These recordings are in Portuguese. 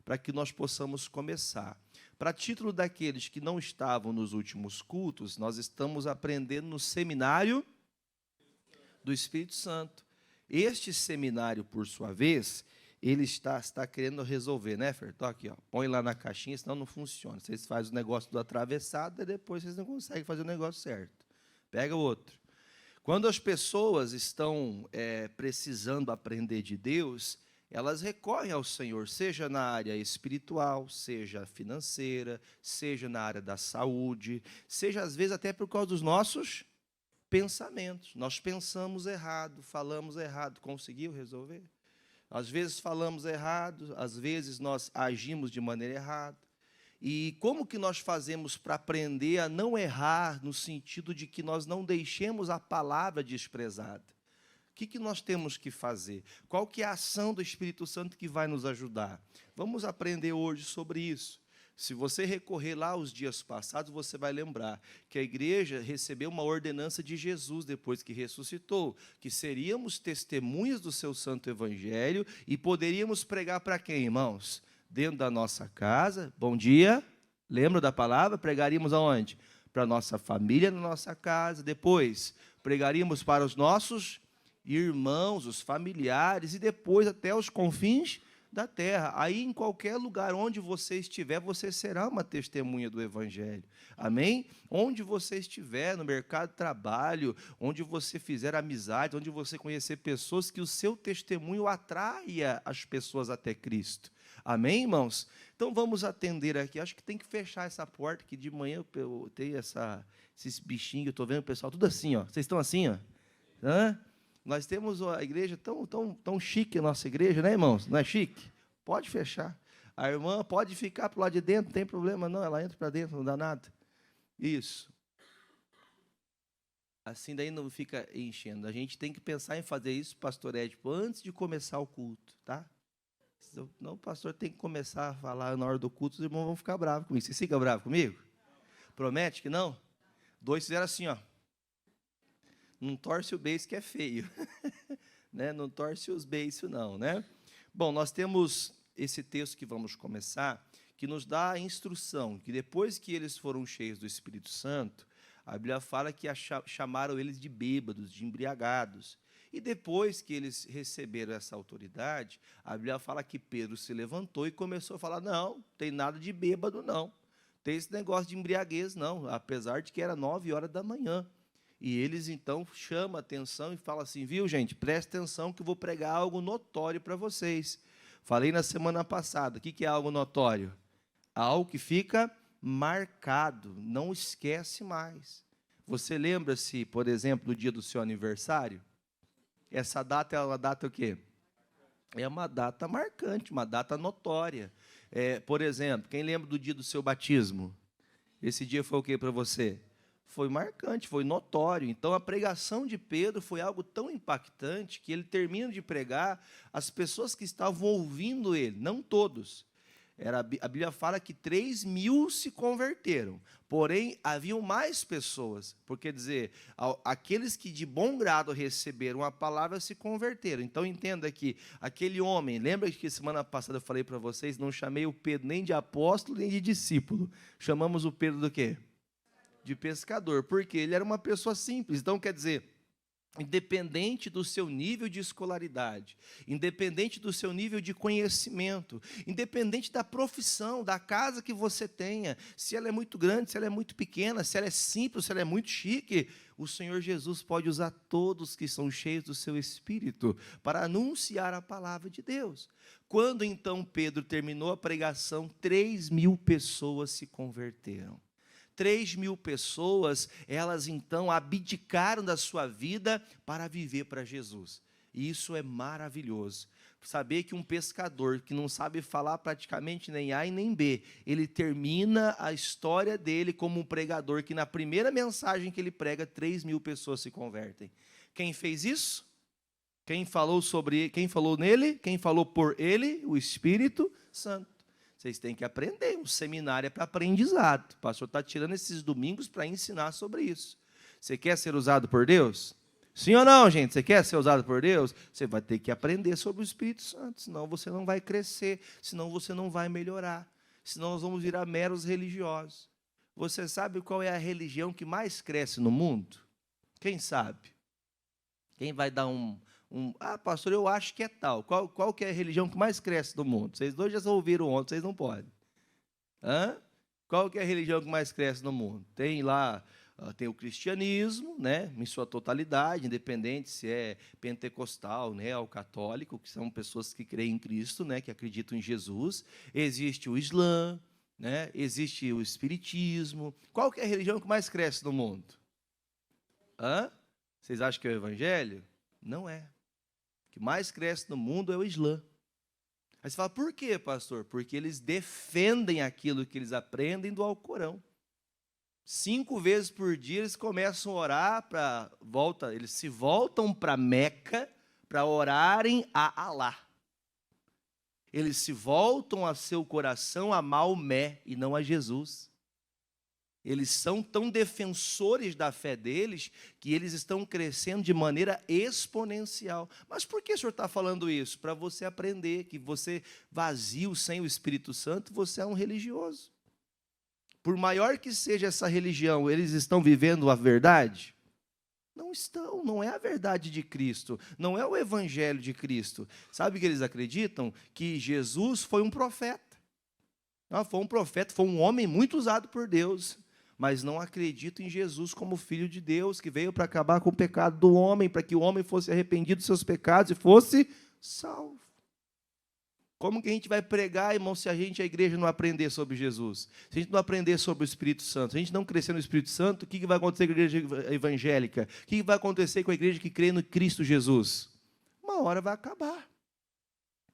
para que nós possamos começar. Para título daqueles que não estavam nos últimos cultos, nós estamos aprendendo no seminário do Espírito Santo. Este seminário, por sua vez, ele está querendo resolver, né, Fer? Então, aqui, ó, põe lá na caixinha, senão não funciona. Vocês fazem o negócio do atravessado e depois vocês não conseguem fazer o negócio certo. Pega o outro. Quando as pessoas estão precisando aprender de Deus, elas recorrem ao Senhor, seja na área espiritual, seja financeira, seja na área da saúde, seja, às vezes, até por causa dos nossos pensamentos. Nós pensamos errado, falamos errado. Conseguiu resolver? Às vezes falamos errado, às vezes nós agimos de maneira errada. E como que nós fazemos para aprender a não errar, no sentido de que nós não deixemos a palavra desprezada? O que nós temos que fazer? Qual que é a ação do Espírito Santo que vai nos ajudar? Vamos aprender hoje sobre isso. Se você recorrer lá aos dias passados, você vai lembrar que a igreja recebeu uma ordenança de Jesus depois que ressuscitou, que seríamos testemunhas do seu santo evangelho e poderíamos pregar para quem, irmãos? Dentro da nossa casa. Bom dia. Lembra da palavra? Pregaríamos aonde? Para a nossa família, na nossa casa. Depois, pregaríamos para os nossos irmãos, os familiares, e depois até os confins da terra. Aí, em qualquer lugar onde você estiver, você será uma testemunha do Evangelho. Amém? Onde você estiver, no mercado de trabalho, onde você fizer amizade, onde você conhecer pessoas, que o seu testemunho atraia as pessoas até Cristo. Amém, irmãos? Então, vamos atender aqui. Acho que tem que fechar essa porta, que de manhã eu tenho esses bichinhos, eu estou vendo o pessoal tudo assim, ó. Vocês estão assim, ó? Hã? Nós temos a igreja tão chique, a nossa igreja, né, irmãos? Não é chique? Pode fechar. A irmã pode ficar para o lado de dentro, não tem problema não, ela entra para dentro, não dá nada. Isso. Assim daí não fica enchendo. A gente tem que pensar em fazer isso, pastor Édipo, antes de começar o culto, tá? Não, o pastor tem que começar a falar na hora do culto, os irmãos vão ficar bravos comigo. Vocês ficam bravos comigo? Promete que não? 2 fizeram assim, ó. Não torce o beiço que é feio. Né? Não torce os beiços, não, né? Bom, nós temos esse texto que vamos começar, que nos dá a instrução, que depois que eles foram cheios do Espírito Santo, a Bíblia fala que chamaram eles de bêbados, de embriagados. E depois que eles receberam essa autoridade, a Bíblia fala que Pedro se levantou e começou a falar, não tem nada de bêbado, não. Tem esse negócio de embriaguez, não, apesar de que era 9 horas da manhã. E eles, então, chamam a atenção e falam assim, viu, gente, presta atenção que eu vou pregar algo notório para vocês. Falei na semana passada, o que é algo notório? Algo que fica marcado, não esquece mais. Você lembra-se, por exemplo, do dia do seu aniversário? Essa data é uma data o quê? É uma data marcante, uma data notória. Por exemplo, quem lembra do dia do seu batismo? Esse dia foi o quê para você? Foi marcante, foi notório. Então, a pregação de Pedro foi algo tão impactante que ele termina de pregar, as pessoas que estavam ouvindo ele, não todos. A Bíblia fala que 3.000 se converteram, porém, haviam mais pessoas, porque, dizer, aqueles que de bom grado receberam a palavra se converteram. Então, entenda que aquele homem, lembra que semana passada eu falei para vocês, não chamei o Pedro nem de apóstolo, nem de discípulo. Chamamos o Pedro do quê? De pescador, porque ele era uma pessoa simples. Então, quer dizer, independente do seu nível de escolaridade, independente do seu nível de conhecimento, independente da profissão, da casa que você tenha, se ela é muito grande, se ela é muito pequena, se ela é simples, se ela é muito chique, o Senhor Jesus pode usar todos que são cheios do seu Espírito para anunciar a palavra de Deus. Quando, então, Pedro terminou a pregação, 3.000 pessoas se converteram. 3.000 pessoas, elas então abdicaram da sua vida para viver para Jesus. E isso é maravilhoso. Saber que um pescador que não sabe falar praticamente nem A e nem B, ele termina a história dele como um pregador que na primeira mensagem que ele prega, 3.000 pessoas se convertem. Quem fez isso? Quem falou nele? Quem falou por ele? O Espírito Santo. Vocês têm que aprender, um seminário é para aprendizado. O pastor está tirando esses domingos para ensinar sobre isso. Você quer ser usado por Deus? Sim ou não, gente? Você quer ser usado por Deus? Você vai ter que aprender sobre o Espírito Santo, senão você não vai crescer, senão você não vai melhorar, senão nós vamos virar meros religiosos. Você sabe qual é a religião que mais cresce no mundo? Quem sabe? Quem vai dar pastor, eu acho que é tal. Qual que é a religião que mais cresce no mundo? Vocês dois já ouviram ontem, vocês não podem. Qual que é a religião que mais cresce no mundo? Tem lá, tem o cristianismo, né, em sua totalidade, independente se é pentecostal, né, ou católico, que são pessoas que creem em Cristo, né, que acreditam em Jesus. Existe o Islã, né, existe o espiritismo. Qual que é a religião que mais cresce no mundo? Vocês acham que é o evangelho? Não é. O que mais cresce no mundo é o Islã. Aí você fala, por quê, pastor? Porque eles defendem aquilo que eles aprendem do Alcorão. 5 vezes por dia eles começam a orar, eles se voltam para Meca para orarem a Alá. Eles se voltam a seu coração a Maomé e não a Jesus. Eles são tão defensores da fé deles que eles estão crescendo de maneira exponencial. Mas por que o senhor está falando isso? Para você aprender que você, vazio, sem o Espírito Santo, você é um religioso. Por maior que seja essa religião, eles estão vivendo a verdade? Não estão, não é a verdade de Cristo, não é o evangelho de Cristo. Sabe o que eles acreditam? Que Jesus foi um profeta. Foi um profeta, foi um homem muito usado por Deus, mas não acreditam em Jesus como Filho de Deus, que veio para acabar com o pecado do homem, para que o homem fosse arrependido dos seus pecados e fosse salvo. Como que a gente vai pregar, irmão, se a igreja não aprender sobre Jesus? Se a gente não aprender sobre o Espírito Santo, se a gente não crescer no Espírito Santo, o que vai acontecer com a igreja evangélica? O que vai acontecer com a igreja que crê no Cristo Jesus? Uma hora vai acabar.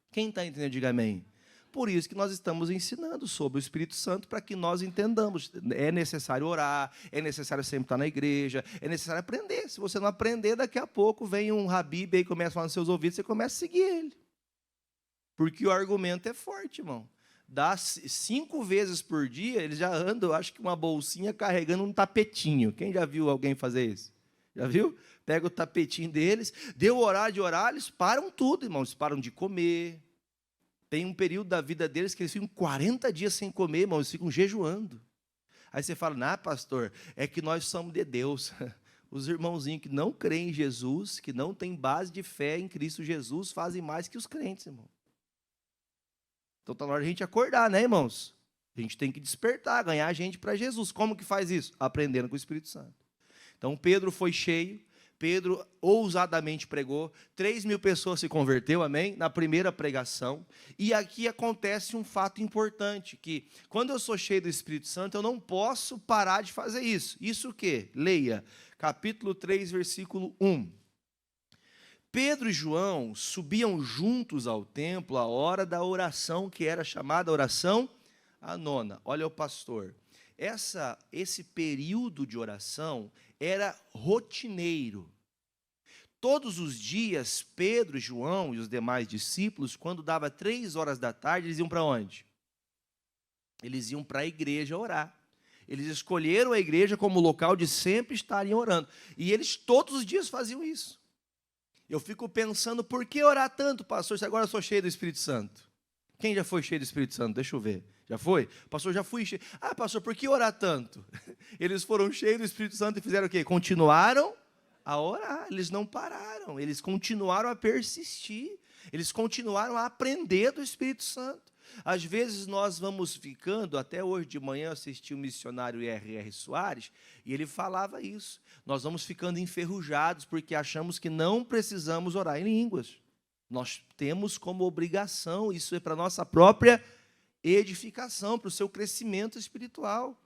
Quem está entendendo, diga amém. Por isso que nós estamos ensinando sobre o Espírito Santo, para que nós entendamos. É necessário orar, é necessário sempre estar na igreja, é necessário aprender. Se você não aprender, daqui a pouco vem um Habib e começa a falar nos seus ouvidos, você começa a seguir ele. Porque o argumento é forte, irmão. Dá 5 vezes por dia, eles já andam, eu acho que uma bolsinha carregando um tapetinho. Quem já viu alguém fazer isso? Já viu? Pega o tapetinho deles, deu horário de orar, eles param tudo, irmão. Eles param de comer. Tem um período da vida deles que eles ficam 40 dias sem comer, irmão, eles ficam jejuando. Aí você fala, pastor, é que nós somos de Deus. Os irmãozinhos que não creem em Jesus, que não têm base de fé em Cristo Jesus, fazem mais que os crentes, irmão. Então está na hora de a gente acordar, né, irmãos? A gente tem que despertar, ganhar a gente para Jesus. Como que faz isso? Aprendendo com o Espírito Santo. Então Pedro foi cheio, Pedro ousadamente pregou, 3.000 pessoas se converteu, amém? Na primeira pregação. E aqui acontece um fato importante, que quando eu sou cheio do Espírito Santo, eu não posso parar de fazer isso. Isso o quê? Leia, capítulo 3, versículo 1. Pedro e João subiam juntos ao templo à hora da oração, que era chamada oração a nona. Olha o pastor, esse período de oração era rotineiro. Todos os dias, Pedro, João e os demais discípulos, quando dava 3 horas da tarde, eles iam para onde? Eles iam para a igreja orar. Eles escolheram a igreja como local de sempre estarem orando. E eles todos os dias faziam isso. Eu fico pensando, por que orar tanto, pastor, se agora eu sou cheio do Espírito Santo? Quem já foi cheio do Espírito Santo? Deixa eu ver. Já foi? Pastor, já fui cheio. Pastor, por que orar tanto? Eles foram cheios do Espírito Santo e fizeram o quê? Continuaram a orar. Eles não pararam. Eles continuaram a persistir. Eles continuaram a aprender do Espírito Santo. Às vezes nós vamos ficando, até hoje de manhã eu assisti o missionário R.R. Soares, e ele falava isso. Nós vamos ficando enferrujados porque achamos que não precisamos orar em línguas. Nós temos como obrigação, isso é para a nossa própria edificação, para o seu crescimento espiritual.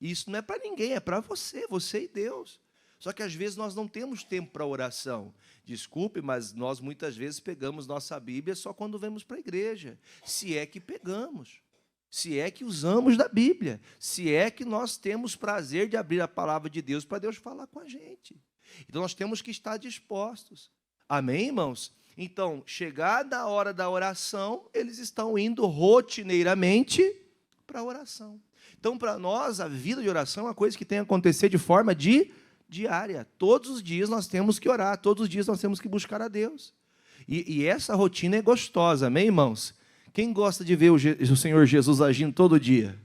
Isso não é para ninguém, é para você e Deus. Só que às vezes nós não temos tempo para oração. Desculpe, mas nós muitas vezes pegamos nossa Bíblia só quando vamos para a igreja. Se é que pegamos. Se é que usamos da Bíblia. Se é que nós temos prazer de abrir a palavra de Deus para Deus falar com a gente. Então nós temos que estar dispostos. Amém, irmãos? Então, chegada a hora da oração, eles estão indo rotineiramente para a oração. Então, para nós, a vida de oração é uma coisa que tem que acontecer de forma diária. Todos os dias nós temos que orar, todos os dias nós temos que buscar a Deus. E essa rotina é gostosa, amém, irmãos? Quem gosta de ver o Senhor Jesus agindo todo dia?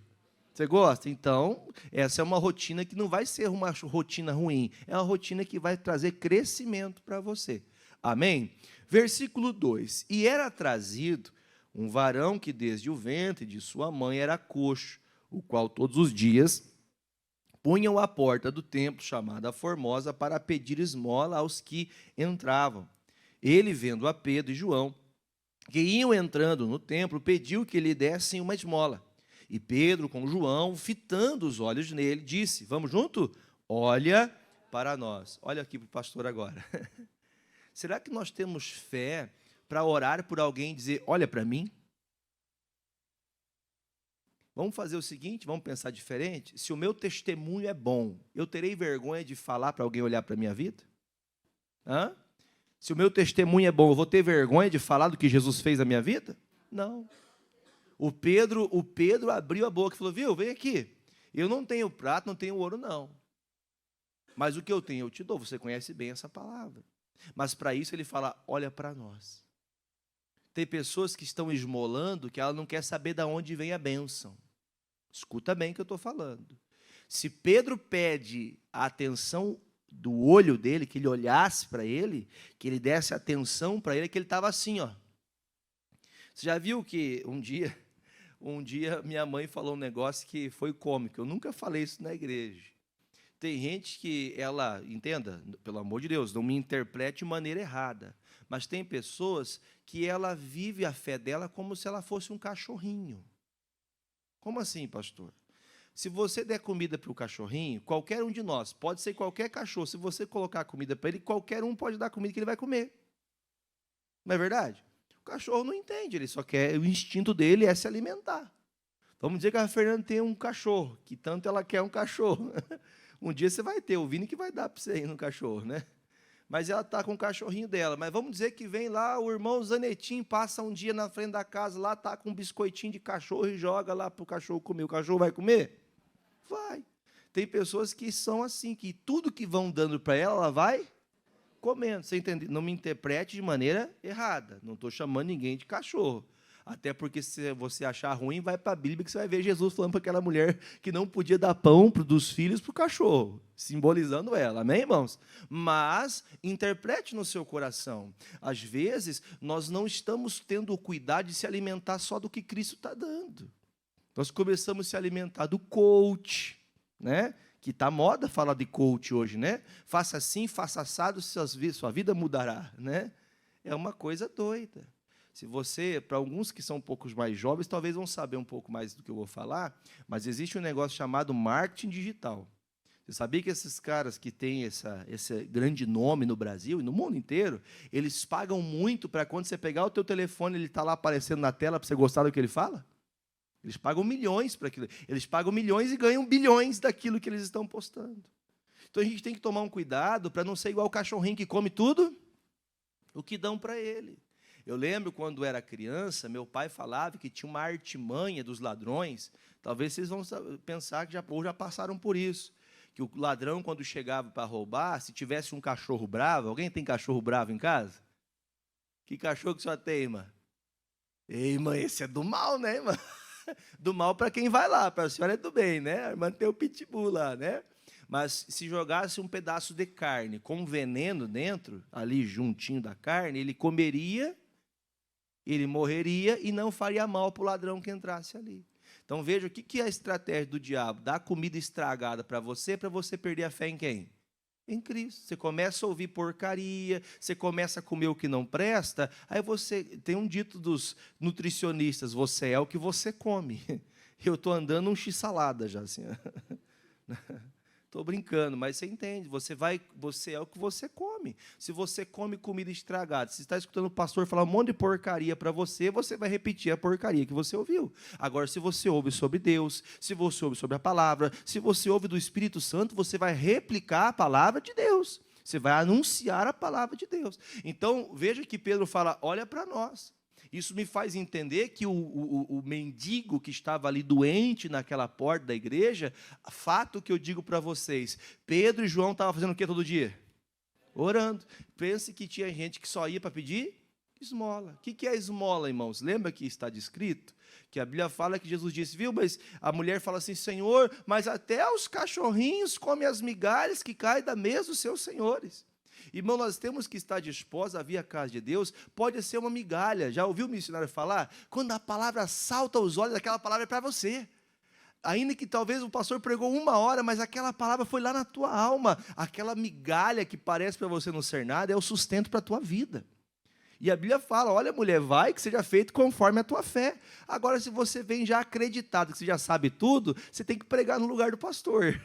Você gosta? Então, essa é uma rotina que não vai ser uma rotina ruim, é uma rotina que vai trazer crescimento para você. Amém? Versículo 2. E era trazido um varão que desde o ventre de sua mãe era coxo, o qual todos os dias punham à porta do templo, chamada Formosa, para pedir esmola aos que entravam. Ele, vendo a Pedro e João, que iam entrando no templo, pediu que lhe dessem uma esmola. E Pedro, com João, fitando os olhos nele, disse, vamos junto? Olha para nós. Olha aqui para o pastor agora. Será que nós temos fé para orar por alguém e dizer, olha para mim? Vamos fazer o seguinte, vamos pensar diferente? Se o meu testemunho é bom, eu terei vergonha de falar para alguém olhar para a minha vida? Hã? Se o meu testemunho é bom, eu vou ter vergonha de falar do que Jesus fez na minha vida? Não. O Pedro abriu a boca e falou, viu, vem aqui. Eu não tenho prata, não tenho ouro, não. Mas o que eu tenho, eu te dou. Você conhece bem essa palavra. Mas para isso ele fala, olha para nós. Tem pessoas que estão esmolando que ela não quer saber de onde vem a bênção. Escuta bem o que eu estou falando. Se Pedro pede a atenção do olho dele, que ele olhasse para ele, que ele desse atenção para ele, que ele estava assim, ó. Você já viu que um dia minha mãe falou um negócio que foi cômico. Eu nunca falei isso na igreja. Tem gente que ela, entenda, pelo amor de Deus, não me interprete de maneira errada, mas tem pessoas que ela vive a fé dela como se ela fosse um cachorrinho. Como assim, pastor? Se você der comida para o cachorrinho, qualquer um de nós, pode ser qualquer cachorro, se você colocar comida para ele, qualquer um pode dar comida que ele vai comer. Não é verdade? O cachorro não entende, ele só quer, o instinto dele é se alimentar. Vamos dizer que a Fernanda tem um cachorro, que tanto ela quer um cachorro. Um dia você vai ter, o Vini que vai dar para você ir no cachorro, né? Mas ela está com o cachorrinho dela. Mas vamos dizer que vem lá, o irmão Zanetinho passa um dia na frente da casa, lá está com um biscoitinho de cachorro e joga lá para o cachorro comer. O cachorro vai comer? Vai. Tem pessoas que são assim, que tudo que vão dando para ela, ela vai comendo. Você entende? Não me interprete de maneira errada. Não estou chamando ninguém de cachorro. Até porque, se você achar ruim, vai para a Bíblia que você vai ver Jesus falando para aquela mulher que não podia dar pão dos filhos para o cachorro, simbolizando ela. Amém, irmãos? Mas interprete no seu coração. Às vezes, nós não estamos tendo o cuidado de se alimentar só do que Cristo está dando. Nós começamos a se alimentar do coach, né? Que está moda falar de coach hoje, né? Faça assim, faça assado, sua vida mudará, né? É uma coisa doida. Se você, para alguns que são um pouco mais jovens, talvez vão saber um pouco mais do que eu vou falar, mas existe um negócio chamado marketing digital. Você sabia que esses caras que têm esse grande nome no Brasil e no mundo inteiro, eles pagam muito para quando você pegar o teu telefone, ele está lá aparecendo na tela para você gostar do que ele fala? Eles pagam milhões para aquilo. Eles pagam milhões e ganham bilhões daquilo que eles estão postando. Então a gente tem que tomar um cuidado para não ser igual o cachorrinho que come tudo o que dão para ele. Eu lembro quando era criança, meu pai falava que tinha uma artimanha dos ladrões. Talvez vocês vão pensar que já passaram por isso. Que o ladrão, quando chegava para roubar, se tivesse um cachorro bravo, alguém tem cachorro bravo em casa? Que cachorro que só tem, irmã? Ei, irmã, esse é do mal, né, irmã? Do mal para quem vai lá, para a senhora é do bem, né? A irmã tem o pitbull lá, né? Mas se jogasse um pedaço de carne com veneno dentro, ali juntinho da carne, ele comeria, ele morreria e não faria mal para o ladrão que entrasse ali. Então veja o que é a estratégia do diabo: dar comida estragada para você perder a fé em quem? Em Cristo. Você começa a ouvir porcaria, você começa a comer o que não presta, aí você tem um dito dos nutricionistas: você é o que você come. Eu estou andando um x-salada já, assim. Estou brincando, mas você entende, você é o que você come. Se você come comida estragada, se você está escutando o pastor falar um monte de porcaria para você, você vai repetir a porcaria que você ouviu. Agora, se você ouve sobre Deus, se você ouve sobre a palavra, se você ouve do Espírito Santo, você vai replicar a palavra de Deus. Você vai anunciar a palavra de Deus. Então, veja que Pedro fala, olha para nós. Isso me faz entender que o mendigo que estava ali doente naquela porta da igreja, fato que eu digo para vocês, Pedro e João estavam fazendo o que todo dia? Orando. Pense que tinha gente que só ia para pedir esmola. O que é esmola, irmãos? Lembra que está descrito? Que a Bíblia fala que Jesus disse, viu, mas a mulher fala assim, Senhor, mas até os cachorrinhos comem as migalhas que caem da mesa dos seus senhores. Irmão, nós temos que estar dispostos a vir à casa de Deus, pode ser uma migalha. Já ouviu o missionário falar? Quando a palavra salta aos olhos, aquela palavra é para você. Ainda que talvez o pastor pregou 1 hora, mas aquela palavra foi lá na tua alma. Aquela migalha que parece para você não ser nada, é o sustento para a tua vida. E a Bíblia fala, olha mulher, vai que seja feito conforme a tua fé. Agora, se você vem já acreditado, que você já sabe tudo, você tem que pregar no lugar do pastor.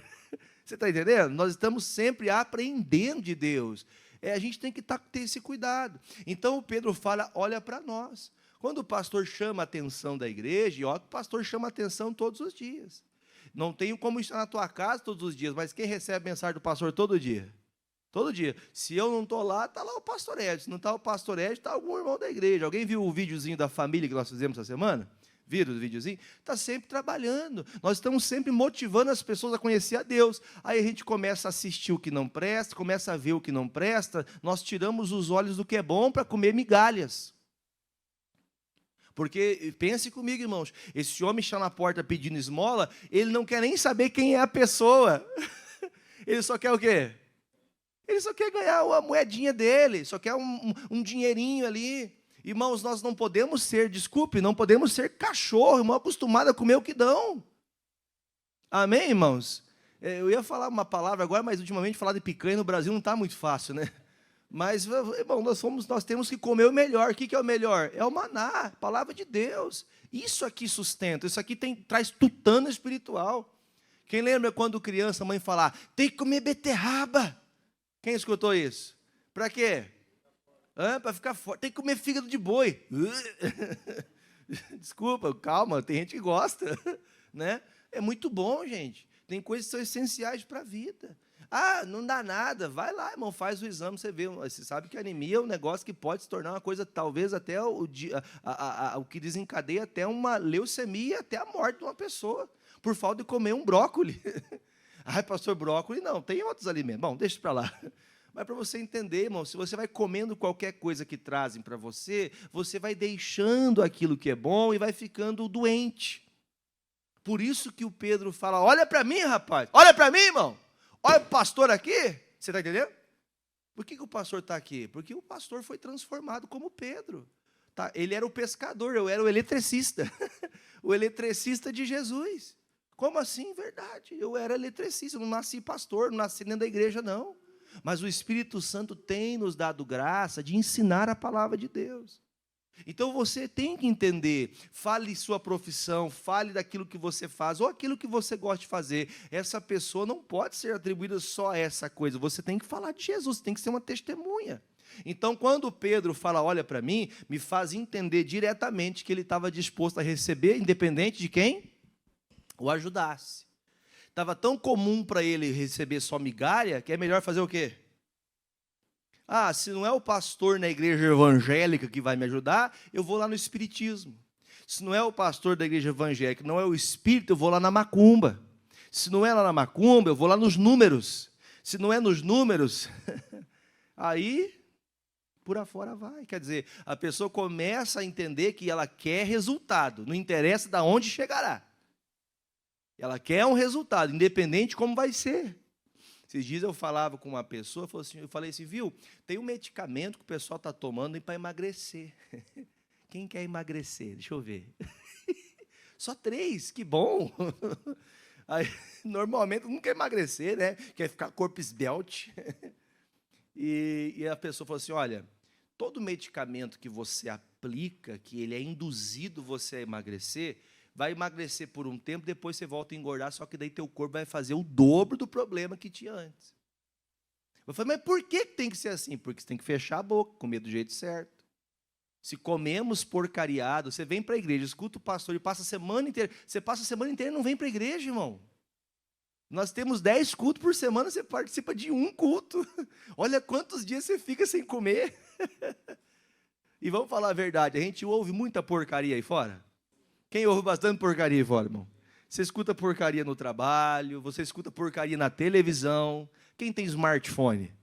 Você está entendendo? Nós estamos sempre aprendendo de Deus. A gente tem que ter esse cuidado. Então, o Pedro fala, olha para nós. Quando o pastor chama a atenção da igreja, e olha que o pastor chama a atenção todos os dias. Não tenho como estar na tua casa todos os dias, mas quem recebe a mensagem do pastor todo dia? Todo dia. Se eu não estou lá, está lá o pastor Edson. Se não está o pastor Edson, está algum irmão da igreja. Alguém viu o videozinho da família que nós fizemos essa semana? Viram o videozinho? Está sempre trabalhando. Nós estamos sempre motivando as pessoas a conhecer a Deus. Aí a gente começa a assistir o que não presta, começa a ver o que não presta. Nós tiramos os olhos do que é bom para comer migalhas. Porque, pense comigo, irmãos, esse homem está na porta pedindo esmola, ele não quer nem saber quem é a pessoa. Ele só quer o quê? Ele só quer ganhar a moedinha dele, só quer um dinheirinho ali. Irmãos, nós não podemos ser, desculpe, não podemos ser cachorro, irmão, acostumado a comer o que dão. Amém, irmãos? Eu ia falar uma palavra agora, mas ultimamente falar de picanha no Brasil não está muito fácil, né? Mas, irmão, nós temos que comer o melhor. O que é o melhor? É o maná, a palavra de Deus. Isso aqui sustenta, isso aqui traz tutano espiritual. Quem lembra quando criança a mãe falava, tem que comer beterraba? Quem escutou isso? Para quê? Para ficar forte. Tem que comer fígado de boi. Desculpa, calma, tem gente que gosta. Né? É muito bom, gente. Tem coisas que são essenciais para a vida. Ah, não dá nada. Vai lá, irmão, faz o exame, você vê. Você sabe que a anemia é um negócio que pode se tornar uma coisa, talvez até o que desencadeia até uma leucemia, até a morte de uma pessoa, por falta de comer um brócolis. Ah, pastor, brócolis não, tem outros alimentos. Bom, deixa para lá. Mas para você entender, irmão, se você vai comendo qualquer coisa que trazem para você, você vai deixando aquilo que é bom e vai ficando doente. Por isso que o Pedro fala, olha para mim, rapaz, olha para mim, irmão. Olha o pastor aqui, você está entendendo? Por que o pastor está aqui? Porque o pastor foi transformado como Pedro. Tá? Ele era o pescador, eu era o eletricista. O eletricista de Jesus. Como assim? Verdade, eu era eletricista, não nasci pastor, não nasci dentro da igreja, não. Mas o Espírito Santo tem nos dado graça de ensinar a palavra de Deus. Então você tem que entender, fale sua profissão, fale daquilo que você faz, ou aquilo que você gosta de fazer. Essa pessoa não pode ser atribuída só a essa coisa, você tem que falar de Jesus, tem que ser uma testemunha. Então, quando Pedro fala, olha para mim, me faz entender diretamente que ele estava disposto a receber, independente de quem o ajudasse. Estava tão comum para ele receber só migalha, que é melhor fazer o quê? Ah, se não é o pastor na igreja evangélica que vai me ajudar, eu vou lá no espiritismo. Se não é o pastor da igreja evangélica, não é o espírito, eu vou lá na macumba. Se não é lá na macumba, eu vou lá nos números. Se não é nos números, aí por afora vai. Quer dizer, a pessoa começa a entender que ela quer resultado, não interessa de onde chegará. Ela quer um resultado, independente de como vai ser. Esses dias eu falava com uma pessoa, eu falei assim, viu, tem um medicamento que o pessoal está tomando para emagrecer. Quem quer emagrecer? Deixa eu ver. Só 3, que bom. Aí, normalmente não quer emagrecer, né? Quer ficar corpo esbelte. E a pessoa falou assim, olha, todo medicamento que você aplica, que ele é induzido você a emagrecer, vai emagrecer por um tempo, depois você volta a engordar, só que daí teu corpo vai fazer o dobro do problema que tinha antes. Eu falei, mas por que tem que ser assim? Porque você tem que fechar a boca, comer do jeito certo. Se comemos porcariado, você vem para a igreja, escuta o pastor e passa a semana inteira, você passa a semana inteira e não vem para a igreja, irmão. Nós temos 10 cultos por semana, você participa de um culto. Olha quantos dias você fica sem comer. E vamos falar a verdade, a gente ouve muita porcaria aí fora? Quem ouve bastante porcaria aí fora, irmão? Você escuta porcaria no trabalho, você escuta porcaria na televisão. Quem tem smartphone?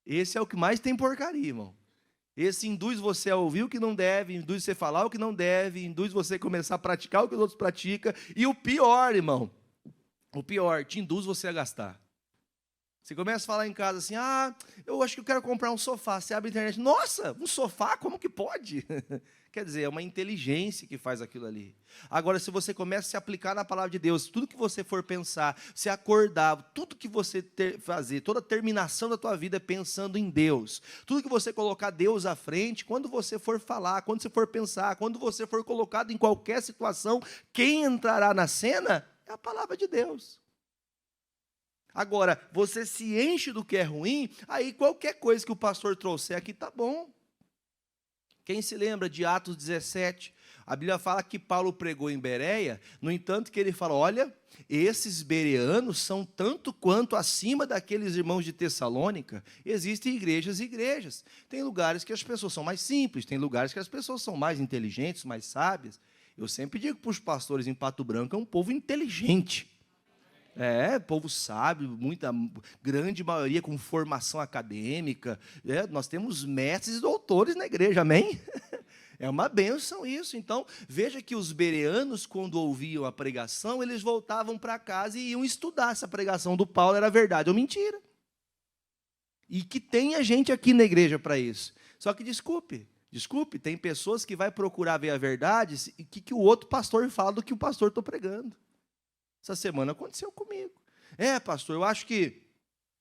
Esse é o que mais tem porcaria, irmão. Esse induz você a ouvir o que não deve, induz você a falar o que não deve, induz você a começar a praticar o que os outros praticam. E o pior, irmão, o pior, te induz você a gastar. Você começa a falar em casa assim, eu acho que eu quero comprar um sofá. Você abre a internet, nossa, um sofá? Como que pode? Quer dizer, é uma inteligência que faz aquilo ali. Agora, se você começa a se aplicar na palavra de Deus, tudo que você for pensar, se acordar, tudo que você fazer, toda a terminação da tua vida é pensando em Deus. Tudo que você colocar Deus à frente, quando você for falar, quando você for pensar, quando você for colocado em qualquer situação, quem entrará na cena é a palavra de Deus. Agora, você se enche do que é ruim, aí qualquer coisa que o pastor trouxer aqui está bom. Quem se lembra de Atos 17? A Bíblia fala que Paulo pregou em Bereia, no entanto que ele fala, olha, esses bereanos são tanto quanto acima daqueles irmãos de Tessalônica. Existem igrejas e igrejas. Tem lugares que as pessoas são mais simples, tem lugares que as pessoas são mais inteligentes, mais sábias. Eu sempre digo para os pastores em Pato Branco, é um povo inteligente. Povo sábio, muita grande maioria com formação acadêmica. Nós temos mestres e doutores na igreja, amém? É uma bênção isso. Então, veja que os bereanos, quando ouviam a pregação, eles voltavam para casa e iam estudar se a pregação do Paulo era verdade ou mentira. E que tenha gente aqui na igreja para isso. Só que desculpe, tem pessoas que vai procurar ver a verdade e que o outro pastor fala do que o pastor está pregando. Essa semana aconteceu comigo. Pastor, eu acho que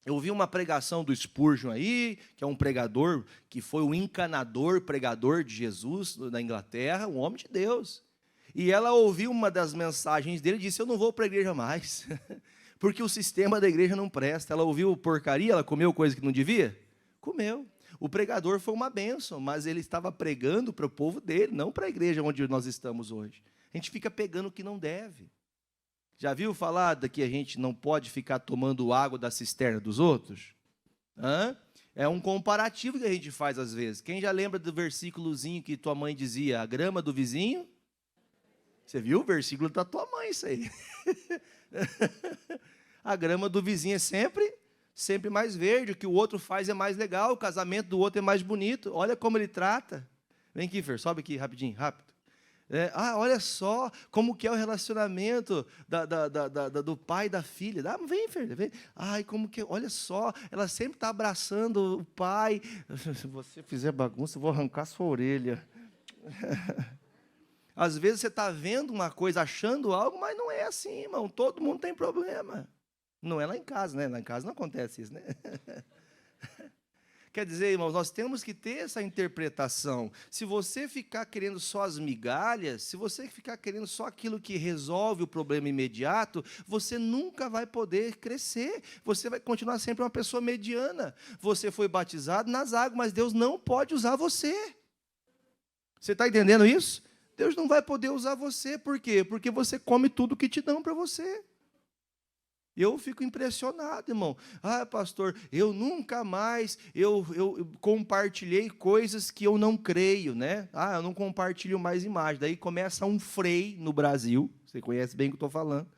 eu vi uma pregação do Spurgeon aí, que é um pregador, que foi o encanador, pregador de Jesus na Inglaterra, um homem de Deus. E ela ouviu uma das mensagens dele e disse, eu não vou para a igreja mais, porque o sistema da igreja não presta. Ela ouviu porcaria, ela comeu coisa que não devia? Comeu. O pregador foi uma bênção, mas ele estava pregando para o povo dele, não para a igreja onde nós estamos hoje. A gente fica pegando o que não deve. Já viu falar que a gente não pode ficar tomando água da cisterna dos outros? É um comparativo que a gente faz às vezes. Quem já lembra do versículozinho que tua mãe dizia, a grama do vizinho? Você viu o versículo da tua mãe, isso aí. A grama do vizinho é sempre mais verde, o que o outro faz é mais legal, o casamento do outro é mais bonito. Olha como ele trata. Vem aqui, Fer, sobe aqui rapidinho, rápido. Olha só como que é o relacionamento do pai e da filha. Vem, Fer, vem. Como que, olha só, ela sempre está abraçando o pai. Se você fizer bagunça, eu vou arrancar sua orelha. Às vezes você está vendo uma coisa, achando algo, mas não é assim, irmão. Todo mundo tem problema. Não é lá em casa, né? Lá em casa não acontece isso, né? Quer dizer, irmãos, nós temos que ter essa interpretação. Se você ficar querendo só as migalhas, se você ficar querendo só aquilo que resolve o problema imediato, você nunca vai poder crescer. Você vai continuar sempre uma pessoa mediana. Você foi batizado nas águas, mas Deus não pode usar você. Você está entendendo isso? Deus não vai poder usar você. Por quê? Porque você come tudo que te dão para você. Eu fico impressionado, irmão. Pastor, eu nunca mais eu compartilhei coisas que eu não creio, né? Eu não compartilho mais imagem. Daí começa um Frei no Brasil, você conhece bem o que eu estou falando.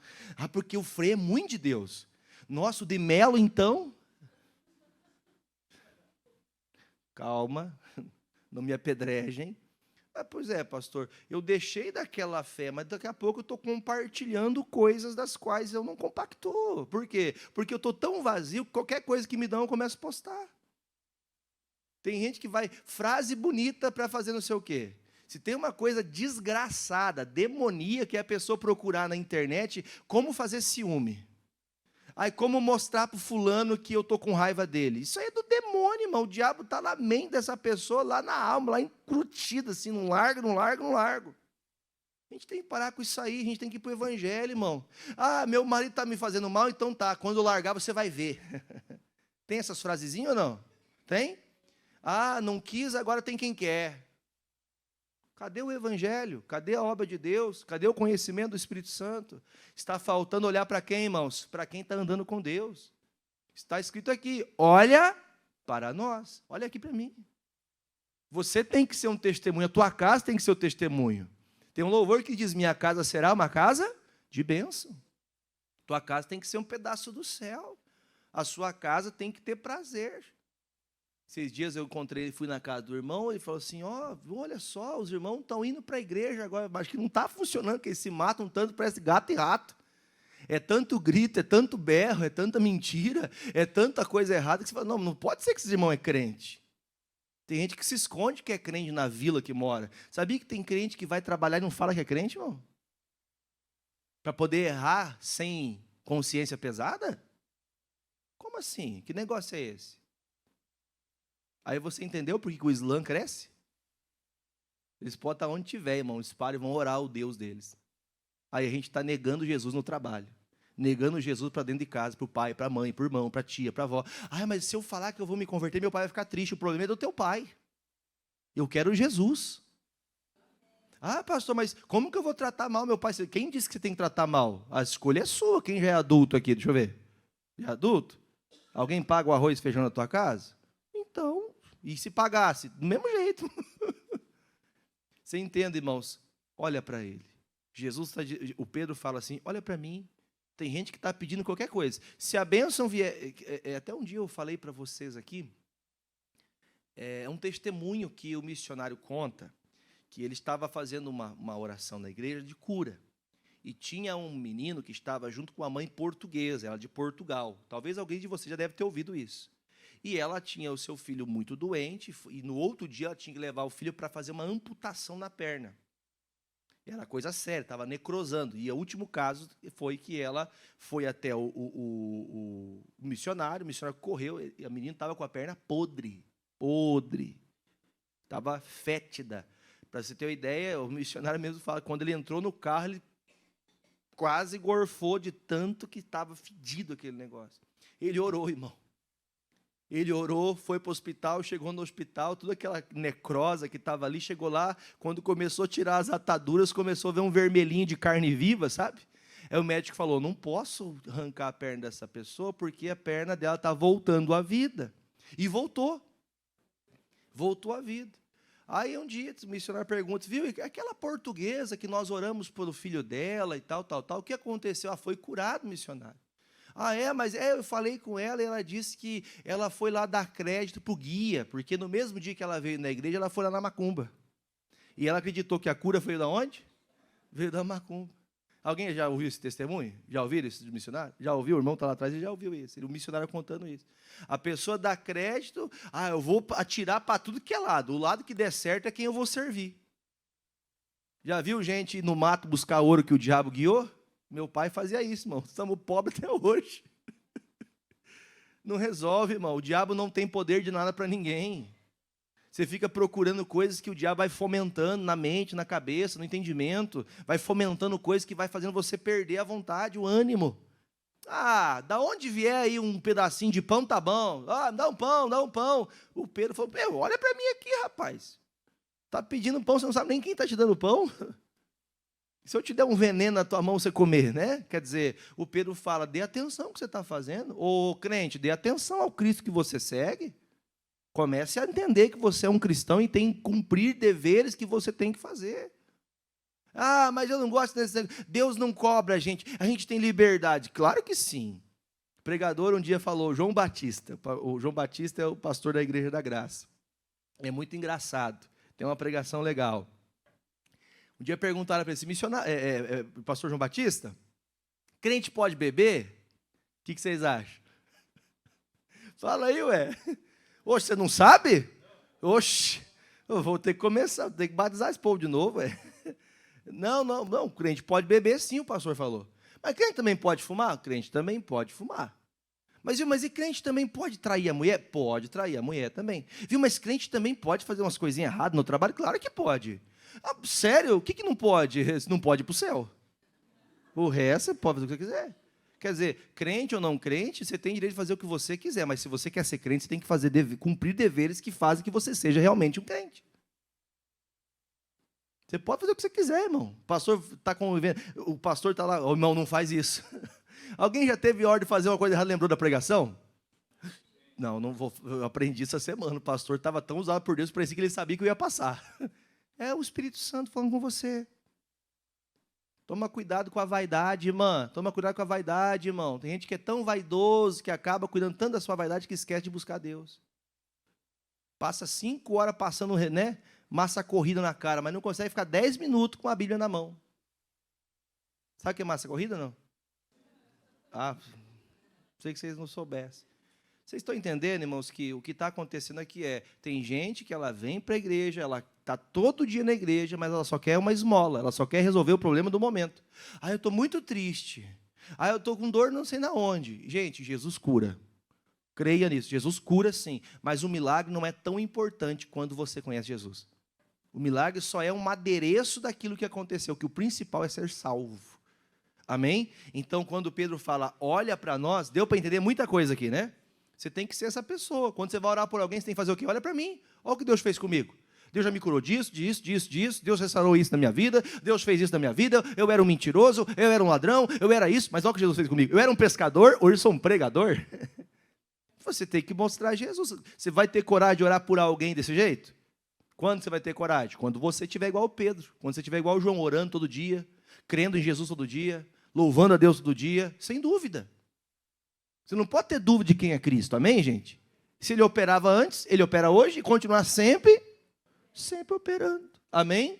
Porque o Frei é muito de Deus. Nossa, o de Melo, então? Calma, não me apedrejem. Pois é, pastor, eu deixei daquela fé, mas daqui a pouco eu estou compartilhando coisas das quais eu não compactuo. Por quê? Porque eu estou tão vazio que qualquer coisa que me dão eu começo a postar. Tem gente que vai, frase bonita para fazer não sei o quê. Se tem uma coisa desgraçada, demoníaca, que é a pessoa procurar na internet como fazer ciúme. Como mostrar para o fulano que eu estou com raiva dele. Isso aí é do demônio, irmão. O diabo está na mente dessa pessoa, lá na alma, lá encrutida, assim, não largo. A gente tem que parar com isso aí, a gente tem que ir para o evangelho, irmão. Meu marido está me fazendo mal, então tá, quando eu largar você vai ver. Tem essas frasezinhas ou não? Tem? Não quis, agora tem quem quer. Cadê o evangelho? Cadê a obra de Deus? Cadê o conhecimento do Espírito Santo? Está faltando olhar para quem, irmãos? Para quem está andando com Deus. Está escrito aqui, olha para nós. Olha aqui para mim. Você tem que ser um testemunho, a tua casa tem que ser o testemunho. Tem um louvor que diz, minha casa será uma casa de bênção. Tua casa tem que ser um pedaço do céu. A sua casa tem que ter prazer. Esses dias eu fui na casa do irmão, ele falou assim, olha só, os irmãos estão indo para a igreja agora, acho que não está funcionando, que eles se matam tanto, parece gato e rato. É tanto grito, é tanto berro, é tanta mentira, é tanta coisa errada, que você fala, não pode ser que esse irmão é crente. Tem gente que se esconde que é crente na vila que mora. Sabia que tem crente que vai trabalhar e não fala que é crente, irmão? Para poder errar sem consciência pesada? Como assim? Que negócio é esse? Aí você entendeu por que o Islã cresce? Eles podem estar onde tiver, irmão. Eles param e vão orar ao Deus deles. Aí a gente está negando Jesus no trabalho. Negando Jesus para dentro de casa, para o pai, para a mãe, para o irmão, para a tia, para a avó. Mas se eu falar que eu vou me converter, meu pai vai ficar triste. O problema é do teu pai. Eu quero Jesus. Pastor, mas como que eu vou tratar mal meu pai? Quem disse que você tem que tratar mal? A escolha é sua. Quem já é adulto aqui? Deixa eu ver. Já é adulto? Alguém paga o arroz e feijão na tua casa? Então, e se pagasse? Do mesmo jeito. Você entende, irmãos? Olha para ele. O Pedro fala assim, olha para mim. Tem gente que está pedindo qualquer coisa. Se a bênção vier... Até um dia eu falei para vocês aqui, é um testemunho que o missionário conta, que ele estava fazendo uma oração na igreja de cura. E tinha um menino que estava junto com a mãe portuguesa, ela de Portugal. Talvez alguém de vocês já deve ter ouvido isso. E ela tinha o seu filho muito doente, e no outro dia ela tinha que levar o filho para fazer uma amputação na perna. Era coisa séria, estava necrosando. E o último caso foi que ela foi até o missionário correu, e a menina estava com a perna podre. Estava fétida. Para você ter uma ideia, o missionário mesmo fala que quando ele entrou no carro, ele quase gorfou de tanto que estava fedido aquele negócio. Ele orou, irmão. Ele orou, foi para o hospital, chegou no hospital, toda aquela necrosa que estava ali, chegou lá, quando começou a tirar as ataduras, começou a ver um vermelhinho de carne viva, sabe? Aí o médico falou, não posso arrancar a perna dessa pessoa, porque a perna dela está voltando à vida. E voltou à vida. Aí um dia o missionário pergunta, viu, aquela portuguesa que nós oramos pelo filho dela e tal, o que aconteceu? Foi curado, missionário. Mas eu falei com ela e ela disse que ela foi lá dar crédito para o guia, porque no mesmo dia que ela veio na igreja, ela foi lá na macumba. E ela acreditou que a cura veio de onde? Veio da macumba. Alguém já ouviu esse testemunho? Já ouviram esse missionário? Já ouviu? O irmão está lá atrás e já ouviu isso. O missionário contando isso. A pessoa dá crédito, eu vou atirar para tudo que é lado. O lado que der certo é quem eu vou servir. Já viu gente ir no mato buscar ouro que o diabo guiou? Meu pai fazia isso, irmão. Estamos pobres até hoje. Não resolve, irmão. O diabo não tem poder de nada para ninguém. Você fica procurando coisas que o diabo vai fomentando na mente, na cabeça, no entendimento. Vai fomentando coisas que vai fazendo você perder a vontade, o ânimo. Da onde vier aí um pedacinho de pão, tá bom. Dá um pão. O Pedro falou, olha para mim aqui, rapaz. Tá pedindo pão, você não sabe nem quem está te dando pão. Se eu te der um veneno na tua mão, você comer, né? Quer dizer, o Pedro fala, dê atenção ao que você está fazendo. Ô, crente, dê atenção ao Cristo que você segue. Comece a entender que você é um cristão e tem que cumprir deveres que você tem que fazer. Mas eu não gosto desse... Deus não cobra a gente tem liberdade. Claro que sim. O pregador um dia falou, João Batista. O João Batista é o pastor da Igreja da Graça. É muito engraçado. Tem uma pregação legal. Um dia perguntaram para esse missionário, pastor João Batista, crente pode beber? O que vocês acham? Fala aí, ué. Oxe, você não sabe? Oxe, eu vou ter que começar, ter que batizar esse povo de novo, ué. Não, crente pode beber sim, o pastor falou. Mas crente também pode fumar? Crente também pode fumar. Mas e crente também pode trair a mulher? Pode trair a mulher também. Mas crente também pode fazer umas coisinhas erradas no trabalho? Claro que pode. Sério? O que não pode? Não pode ir para o céu. O resto você pode fazer o que você quiser. Quer dizer, crente ou não crente, você tem direito de fazer o que você quiser, mas se você quer ser crente, você tem que cumprir deveres que fazem que você seja realmente um crente. Você pode fazer o que você quiser, irmão. O pastor está convivendo, o pastor está lá, irmão, não faz isso. Alguém já teve ordem de fazer uma coisa errada, lembrou da pregação? Não vou. Eu aprendi essa semana. O pastor estava tão usado por Deus, parecia que ele sabia que eu ia passar. É o Espírito Santo falando com você. Toma cuidado com a vaidade, irmã. Toma cuidado com a vaidade, irmão. Tem gente que é tão vaidoso que acaba cuidando tanto da sua vaidade que esquece de buscar Deus. Passa 5 horas passando, né, massa corrida na cara, mas não consegue ficar 10 minutos com a Bíblia na mão. Sabe o que é massa corrida, não? Ah, sei que vocês não soubessem. Vocês estão entendendo, irmãos, que o que está acontecendo aqui tem gente que ela vem para a igreja, ela está todo dia na igreja, mas ela só quer uma esmola, ela só quer resolver o problema do momento. Ah, eu estou muito triste. Ah, eu estou com dor não sei na onde. Gente, Jesus cura. Creia nisso, Jesus cura sim, mas o milagre não é tão importante quando você conhece Jesus. O milagre só é um adereço daquilo que aconteceu, que o principal é ser salvo. Amém? Então, quando Pedro fala, olha para nós, deu para entender muita coisa aqui, né? Você tem que ser essa pessoa. Quando você vai orar por alguém, você tem que fazer o quê? Olha para mim. Olha o que Deus fez comigo. Deus já me curou disso. Deus restaurou isso na minha vida. Deus fez isso na minha vida. Eu era um mentiroso, eu era um ladrão, eu era isso. Mas olha o que Jesus fez comigo. Eu era um pescador, hoje sou um pregador. Você tem que mostrar Jesus. Você vai ter coragem de orar por alguém desse jeito? Quando você vai ter coragem? Quando você estiver igual o Pedro. Quando você estiver igual o João, orando todo dia, crendo em Jesus todo dia, louvando a Deus todo dia, sem dúvida. Você não pode ter dúvida de quem é Cristo, amém, gente? Se ele operava antes, ele opera hoje e continuar sempre operando, amém?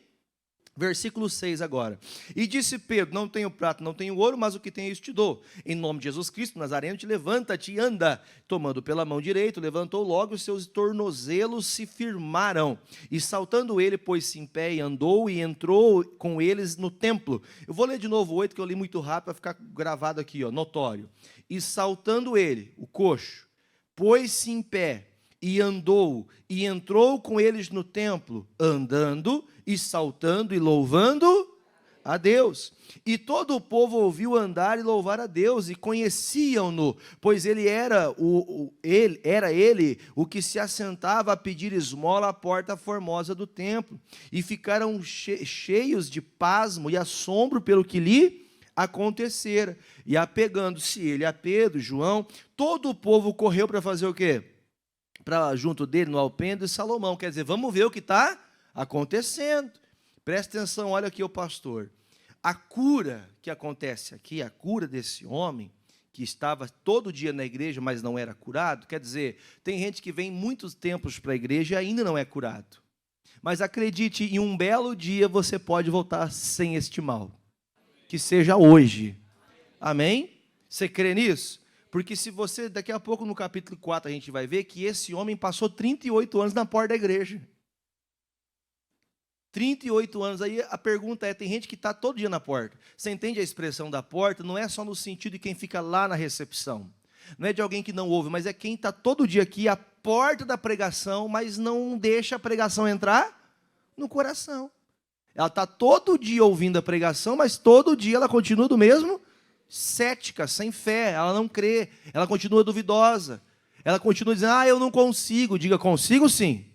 Versículo 6 agora. E disse Pedro, não tenho prata, não tenho ouro, mas o que tenho isso te dou. Em nome de Jesus Cristo, Nazareno, te levanta-te e anda. Tomando pela mão direita, levantou logo, os seus tornozelos se firmaram. E saltando ele, pôs-se em pé e andou e entrou com eles no templo. Eu vou ler de novo o 8, que eu li muito rápido, para ficar gravado aqui, ó, notório. E saltando ele, o coxo, pôs-se em pé e andou, e entrou com eles no templo, andando e saltando e louvando a Deus. E todo o povo ouviu andar e louvar a Deus, e conheciam-no, pois ele era ele o que se assentava a pedir esmola à porta formosa do templo. E ficaram cheios de pasmo e assombro pelo que lhe acontecera. E apegando-se ele a Pedro, João, todo o povo correu para fazer o quê? Para junto dele, no alpendre, Salomão. Quer dizer, vamos ver o que está acontecendo. Presta atenção, olha aqui o pastor. A cura que acontece aqui, a cura desse homem, que estava todo dia na igreja, mas não era curado, quer dizer, tem gente que vem muitos tempos para a igreja e ainda não é curado. Mas acredite, em um belo dia você pode voltar sem este mal. Que seja hoje. Amém? Você crê nisso? Porque se você, daqui a pouco no capítulo 4, a gente vai ver que esse homem passou 38 anos na porta da igreja. 38 anos, aí a pergunta tem gente que está todo dia na porta. Você entende a expressão da porta? Não é só no sentido de quem fica lá na recepção. Não é de alguém que não ouve, mas é quem está todo dia aqui, à porta da pregação, mas não deixa a pregação entrar no coração. Ela está todo dia ouvindo a pregação, mas todo dia ela continua do mesmo cética, sem fé, ela não crê, ela continua duvidosa, ela continua dizendo, eu não consigo. Diga, consigo sim.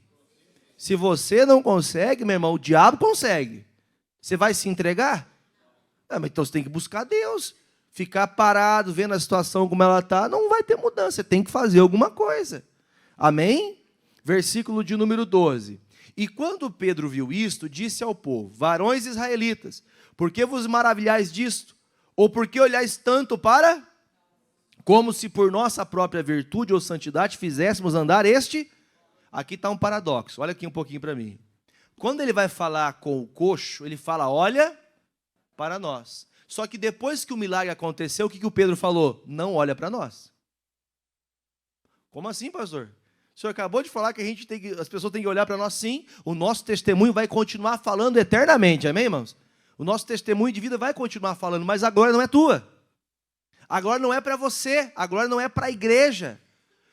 Se você não consegue, meu irmão, o diabo consegue. Você vai se entregar? Mas então você tem que buscar Deus. Ficar parado, vendo a situação como ela está, não vai ter mudança, você tem que fazer alguma coisa. Amém? Versículo de número 12. E quando Pedro viu isto, disse ao povo, varões israelitas, por que vos maravilhais disto? Ou por que olhais tanto para? Como se por nossa própria virtude ou santidade fizéssemos andar este? Aqui está um paradoxo, olha aqui um pouquinho para mim. Quando ele vai falar com o coxo, ele fala, olha para nós. Só que depois que o milagre aconteceu, o que o Pedro falou? Não olha para nós. Como assim, pastor? O senhor acabou de falar que as pessoas têm que olhar para nós, sim. O nosso testemunho vai continuar falando eternamente, amém, irmãos? O nosso testemunho de vida vai continuar falando, mas a glória não é tua. A glória não é para você, a glória não é para a igreja.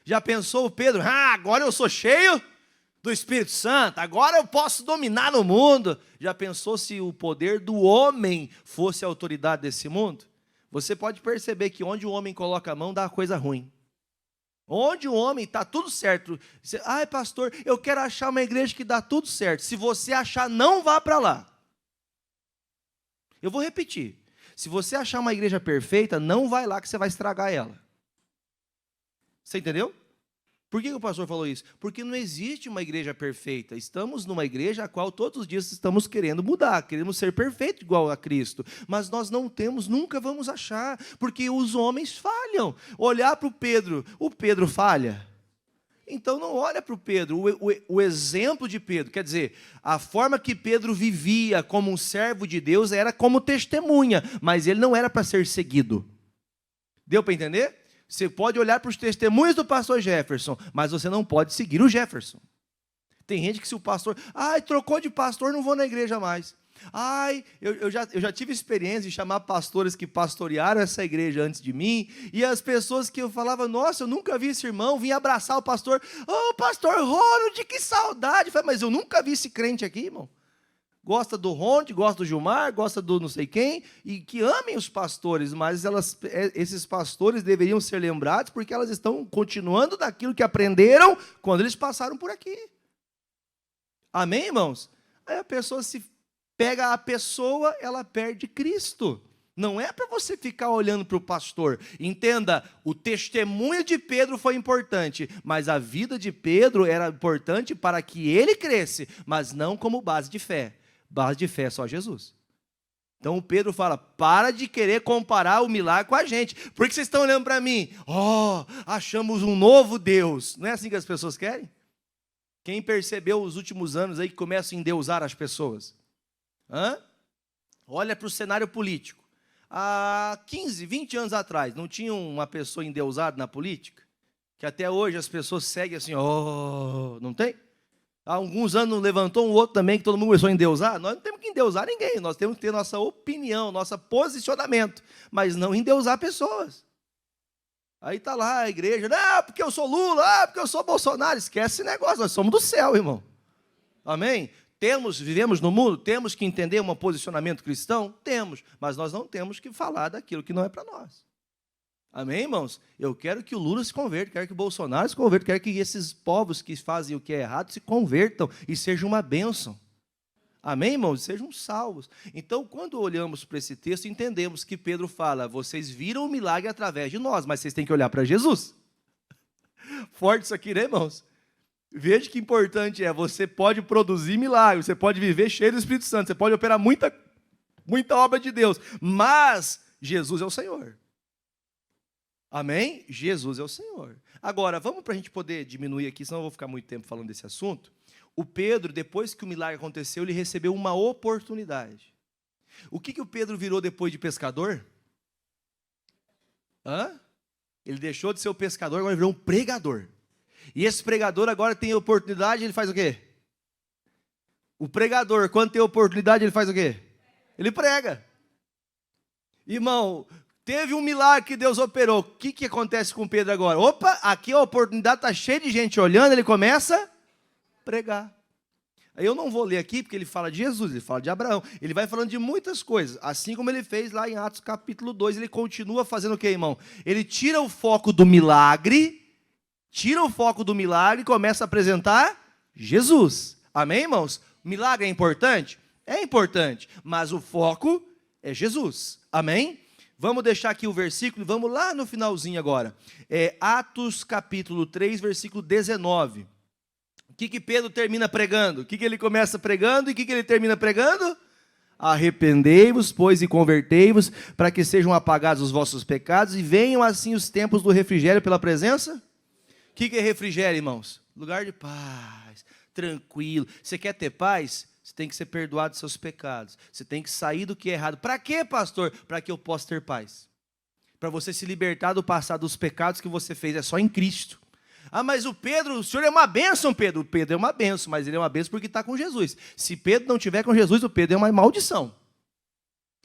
Já pensou o Pedro? Agora eu sou cheio do Espírito Santo, agora eu posso dominar no mundo. Já pensou se o poder do homem fosse a autoridade desse mundo? Você pode perceber que onde o homem coloca a mão, dá coisa ruim. Onde o homem está tudo certo. Você, pastor, eu quero achar uma igreja que dá tudo certo. Se você achar, não vá para lá. Eu vou repetir. Se você achar uma igreja perfeita, não vai lá que você vai estragar ela. Você entendeu? Por que o pastor falou isso? Porque não existe uma igreja perfeita. Estamos numa igreja a qual todos os dias estamos querendo mudar, queremos ser perfeitos igual a Cristo. Mas nós não temos, nunca vamos achar, porque os homens falham. Olhar para o Pedro falha. Então não olha para o Pedro, o exemplo de Pedro, quer dizer, a forma que Pedro vivia como um servo de Deus era como testemunha, mas ele não era para ser seguido. Deu para entender? Você pode olhar para os testemunhos do pastor Jefferson, mas você não pode seguir o Jefferson. Tem gente que se o pastor, trocou de pastor, não vou na igreja mais. Eu já tive experiência de chamar pastores que pastorearam essa igreja antes de mim, e as pessoas que eu falava, nossa, eu nunca vi esse irmão, vim abraçar o pastor, pastor Ronald, que saudade. Eu falei, mas eu nunca vi esse crente aqui, irmão. Gosta do Ronald, gosta do Gilmar, gosta do não sei quem, e que amem os pastores, mas esses pastores deveriam ser lembrados, porque elas estão continuando daquilo que aprenderam quando eles passaram por aqui. Amém, irmãos? Aí a pessoa pega a pessoa, ela perde Cristo. Não é para você ficar olhando para o pastor. Entenda, o testemunho de Pedro foi importante, mas a vida de Pedro era importante para que ele cresce, mas não como base de fé. Base de fé é só Jesus. Então o Pedro fala, para de querer comparar o milagre com a gente. Por que vocês estão olhando para mim? Achamos um novo Deus. Não é assim que as pessoas querem? Quem percebeu os últimos anos aí que começam a endeusar as pessoas? Olha para o cenário político. Há 15, 20 anos atrás, não tinha uma pessoa endeusada na política? Que até hoje as pessoas seguem assim, não tem? Há alguns anos levantou um outro também, que todo mundo começou a endeusar. Nós não temos que endeusar ninguém, nós temos que ter nossa opinião, nosso posicionamento, mas não endeusar pessoas. Aí está lá a igreja, porque eu sou Lula, porque eu sou Bolsonaro. Esquece esse negócio, nós somos do céu, irmão. Amém? Vivemos no mundo, temos que entender um posicionamento cristão? Temos, mas nós não temos que falar daquilo que não é para nós. Amém, irmãos? Eu quero que o Lula se converta, quero que o Bolsonaro se converta, quero que esses povos que fazem o que é errado se convertam e sejam uma bênção. Amém, irmãos? Sejam salvos. Então, quando olhamos para esse texto, entendemos que Pedro fala, vocês viram o milagre através de nós, mas vocês têm que olhar para Jesus. Forte isso aqui, né, irmãos? Veja que importante você pode produzir milagres, você pode viver cheio do Espírito Santo, você pode operar muita obra de Deus, mas Jesus é o Senhor. Amém? Jesus é o Senhor. Agora, vamos para a gente poder diminuir aqui, senão eu vou ficar muito tempo falando desse assunto. O Pedro, depois que o milagre aconteceu, ele recebeu uma oportunidade. O que o Pedro virou depois de pescador? Ele deixou de ser o pescador, agora virou um pregador. E esse pregador agora tem oportunidade, ele faz o quê? O pregador, quando tem oportunidade, ele faz o quê? Ele prega. Irmão, teve um milagre que Deus operou. O que acontece com Pedro agora? Aqui a oportunidade está cheia de gente olhando, ele começa a pregar. Eu não vou ler aqui, porque ele fala de Jesus, ele fala de Abraão, ele vai falando de muitas coisas, assim como ele fez lá em Atos capítulo 2, ele continua fazendo o quê, irmão? Ele tira o foco do milagre, e começa a apresentar Jesus. Amém, irmãos? Milagre é importante? É importante, mas o foco é Jesus. Amém? Vamos deixar aqui o versículo e vamos lá no finalzinho agora. Atos capítulo 3, versículo 19. O que Pedro termina pregando? O que ele começa pregando e o que ele termina pregando? Arrependei-vos, pois, e convertei-vos, para que sejam apagados os vossos pecados e venham assim os tempos do refrigério pela presença. O que é refrigério, irmãos? Lugar de paz, tranquilo. Você quer ter paz? Você tem que ser perdoado dos seus pecados. Você tem que sair do que é errado. Para quê, pastor? Para que eu possa ter paz. Para você se libertar do passado, dos pecados que você fez. É só em Cristo. Mas o senhor é uma bênção, Pedro. O Pedro é uma bênção, mas ele é uma bênção porque está com Jesus. Se Pedro não estiver com Jesus, o Pedro é uma maldição.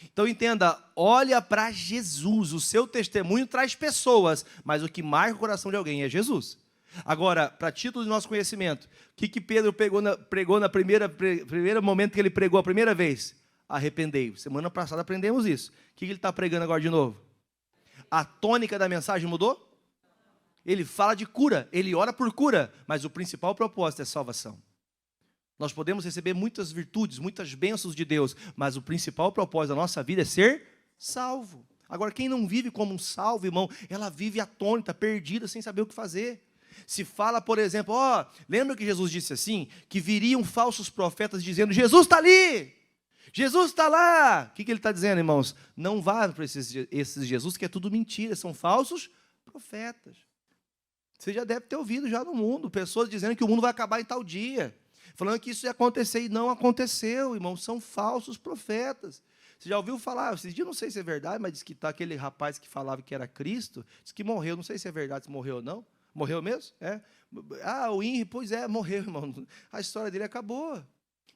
Então entenda, olha para Jesus. O seu testemunho traz pessoas, mas o que marca o coração de alguém é Jesus. Agora, para título de nosso conhecimento, o que Pedro pregou na primeiro momento que ele pregou a primeira vez? Arrependei-vos. Semana passada aprendemos isso. O que ele está pregando agora de novo? A tônica da mensagem mudou? Ele fala de cura, ele ora por cura, mas o principal propósito é salvação. Nós podemos receber muitas virtudes, muitas bênçãos de Deus, mas o principal propósito da nossa vida é ser salvo. Agora, quem não vive como um salvo, irmão, ela vive atônita, perdida, sem saber o que fazer. Se fala, por exemplo, lembra que Jesus disse assim, que viriam falsos profetas dizendo, Jesus está ali, Jesus está lá. O que ele está dizendo, irmãos? Não vá para esses Jesus, que é tudo mentira, são falsos profetas. Você já deve ter ouvido já no mundo, pessoas dizendo que o mundo vai acabar em tal dia, falando que isso ia acontecer e não aconteceu, irmãos, são falsos profetas. Você já ouviu falar, esses dias não sei se é verdade, mas diz que tá aquele rapaz que falava que era Cristo, diz que morreu, não sei se é verdade, se morreu ou não. Morreu mesmo? É. O Henry, pois é, morreu, irmão. A história dele acabou.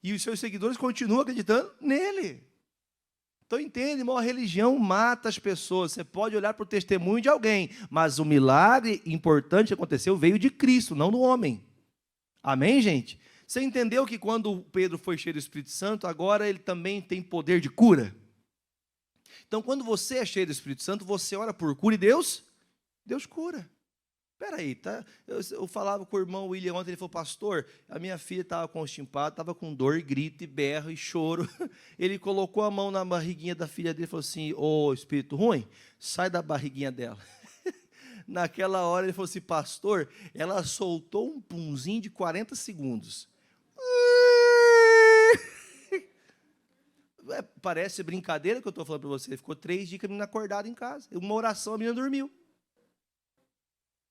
E os seus seguidores continuam acreditando nele. Então entende, irmão, a religião mata as pessoas. Você pode olhar para o testemunho de alguém, mas o milagre importante que aconteceu veio de Cristo, não do homem. Amém, gente? Você entendeu que quando Pedro foi cheio do Espírito Santo, agora ele também tem poder de cura? Então, quando você é cheio do Espírito Santo, você ora por cura e Deus cura. Espera aí, tá? Eu falava com o irmão William ontem, ele falou, pastor, a minha filha estava constipada, estava com dor, grito e berro e choro. Ele colocou a mão na barriguinha da filha dele e falou assim, espírito ruim, sai da barriguinha dela. Naquela hora ele falou assim, pastor, ela soltou um punzinho de 40 segundos. Parece brincadeira que eu estou falando para você. Ficou 3 dias que a menina acordada em casa. Uma oração, a menina dormiu.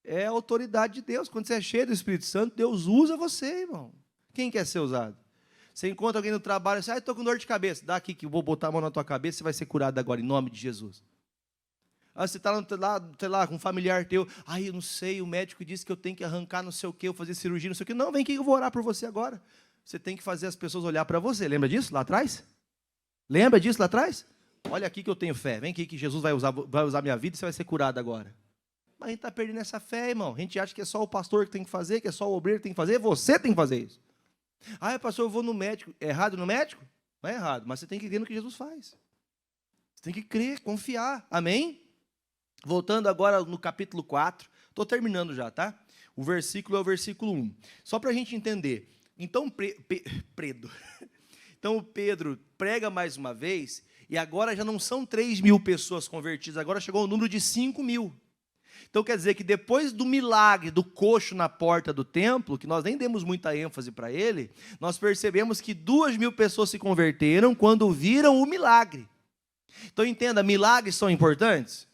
É a autoridade de Deus. Quando você é cheio do Espírito Santo, Deus usa você, irmão. Quem quer ser usado? Você encontra alguém no trabalho e diz, estou com dor de cabeça. Dá aqui que eu vou botar a mão na tua cabeça e você vai ser curado agora, em nome de Jesus. Você está lá com um familiar teu, eu não sei, o médico disse que eu tenho que arrancar não sei o quê, eu fazer cirurgia, não sei o quê. Não, vem aqui que eu vou orar por você agora. Você tem que fazer as pessoas olhar para você. Lembra disso lá atrás? Lembra disso lá atrás? Olha aqui que eu tenho fé. Vem aqui que Jesus vai usar minha vida e você vai ser curado agora. Mas a gente está perdendo essa fé, irmão. A gente acha que é só o pastor que tem que fazer, que é só o obreiro que tem que fazer. Você tem que fazer isso. Pastor, eu vou no médico. É errado no médico? Não é errado, mas você tem que crer no que Jesus faz. Você tem que crer, confiar. Amém? Voltando agora no capítulo 4. Estou terminando já, tá? O versículo é o versículo 1. Só para a gente entender. Então, Então, o Pedro prega mais uma vez, e agora já não são 3.000 pessoas convertidas, agora chegou ao número de 5.000. Então, quer dizer que depois do milagre do coxo na porta do templo, que nós nem demos muita ênfase para ele, nós percebemos que 2.000 pessoas se converteram quando viram o milagre. Então, entenda, milagres são importantes?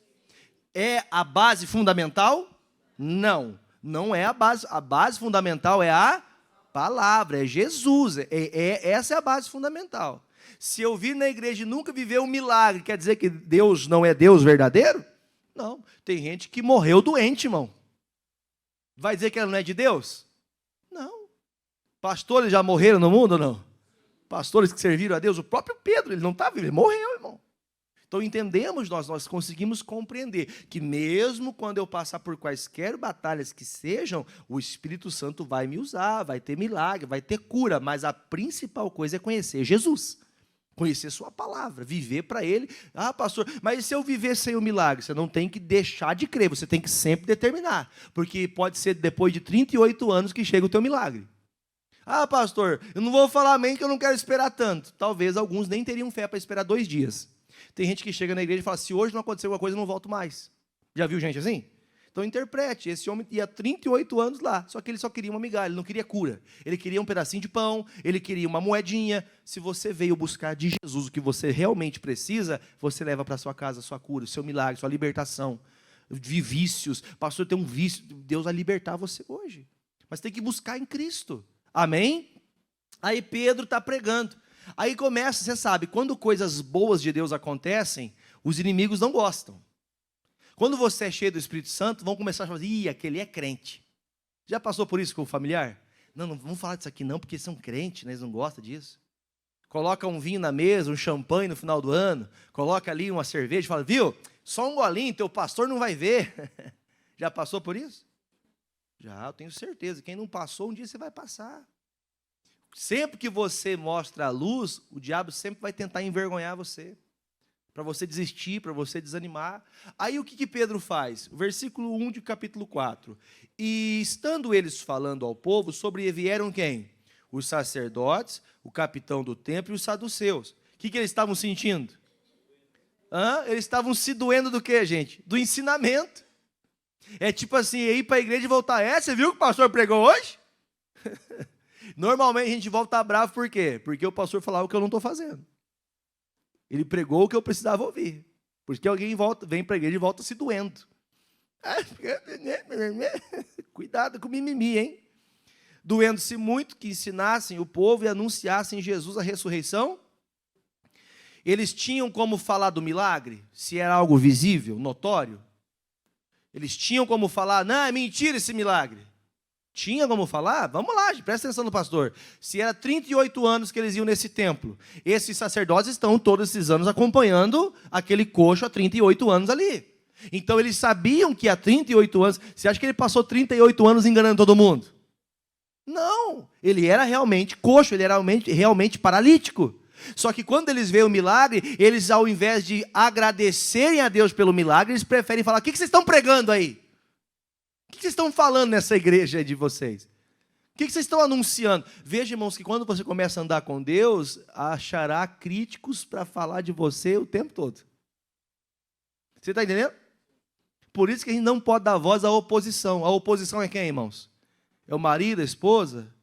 É a base fundamental? Não, não é a base. A base fundamental é a palavra, é Jesus. Essa é a base fundamental. Se eu vir na igreja e nunca viver um milagre, quer dizer que Deus não é Deus verdadeiro? Não, tem gente que morreu doente, irmão. Vai dizer que ela não é de Deus? Não. Pastores já morreram no mundo ou não? Pastores que serviram a Deus, o próprio Pedro, ele não está vivo, ele morreu, irmão. Então entendemos, nós conseguimos compreender que mesmo quando eu passar por quaisquer batalhas que sejam, o Espírito Santo vai me usar, vai ter milagre, vai ter cura, mas a principal coisa é conhecer Jesus. Conhecer sua palavra, viver para Ele. Pastor, mas se eu viver sem o milagre? Você não tem que deixar de crer, você tem que sempre determinar. Porque pode ser depois de 38 anos que chega o teu milagre. Pastor, eu não vou falar amém que eu não quero esperar tanto. Talvez alguns nem teriam fé para esperar 2 dias. Tem gente que chega na igreja e fala, se hoje não acontecer alguma coisa, eu não volto mais. Já viu gente assim? Então interprete, esse homem ia 38 anos lá, só que ele só queria uma migalha, ele não queria cura. Ele queria um pedacinho de pão, ele queria uma moedinha. Se você veio buscar de Jesus o que você realmente precisa, você leva para sua casa a sua cura, o seu milagre, sua libertação. De vícios, pastor, tem um vício, Deus vai libertar você hoje. Mas tem que buscar em Cristo. Amém? Aí Pedro está pregando. Aí começa, você sabe, quando coisas boas de Deus acontecem, os inimigos não gostam. Quando você é cheio do Espírito Santo, vão começar a falar, aquele é crente. Já passou por isso com o familiar? Não vamos falar disso aqui não, porque são crentes, né? Eles não gostam disso. Coloca um vinho na mesa, um champanhe no final do ano, coloca ali uma cerveja e fala, viu, só um golinho, teu pastor não vai ver. Já passou por isso? Já, eu tenho certeza. Quem não passou, um dia você vai passar. Sempre que você mostra a luz, o diabo sempre vai tentar envergonhar você, para você desistir, para você desanimar. Aí o que Pedro faz? O versículo 1 de capítulo 4. E estando eles falando ao povo, sobrevieram quem? Os sacerdotes, o capitão do templo e os saduceus. O que eles estavam sentindo? Eles estavam se doendo do quê, gente? Do ensinamento. É tipo assim, ir para a igreja e voltar. Você viu que o pastor pregou hoje? Normalmente a gente volta bravo por quê? Porque o pastor falava o que eu não estou fazendo. Ele pregou o que eu precisava ouvir. Porque alguém vem para a igreja e volta se doendo. Cuidado com o mimimi, hein? Doendo-se muito que ensinassem o povo e anunciassem Jesus a ressurreição. Eles tinham como falar do milagre? Se era algo visível, notório? Eles tinham como falar, não, é mentira esse milagre. Tinha como falar? Vamos lá, presta atenção no pastor. Se era 38 anos que eles iam nesse templo, esses sacerdotes estão todos esses anos acompanhando aquele coxo há 38 anos ali. Então eles sabiam que há 38 anos, você acha que ele passou 38 anos enganando todo mundo? Não, ele era realmente coxo, ele era realmente paralítico. Só que quando eles veem o milagre, eles ao invés de agradecerem a Deus pelo milagre, eles preferem falar, o que vocês estão pregando aí? O que vocês estão falando nessa igreja de vocês? O que vocês estão anunciando? Veja, irmãos, que quando você começa a andar com Deus, achará críticos para falar de você o tempo todo. Você está entendendo? Por isso que a gente não pode dar voz à oposição. A oposição é quem, irmãos? É o marido, a esposa,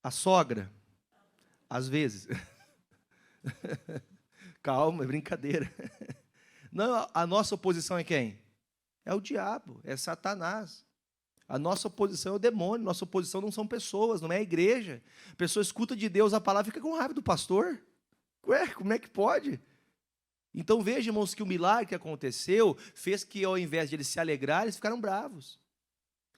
a sogra, às vezes. Calma, é brincadeira. Não, a nossa oposição é quem? É o diabo, é Satanás. A nossa oposição é o demônio, nossa oposição não são pessoas, não é a igreja. A pessoa escuta de Deus a palavra e fica com raiva do pastor. Ué, como é que pode? Então veja, irmãos, que o milagre que aconteceu fez que ao invés de eles se alegrarem, eles ficaram bravos.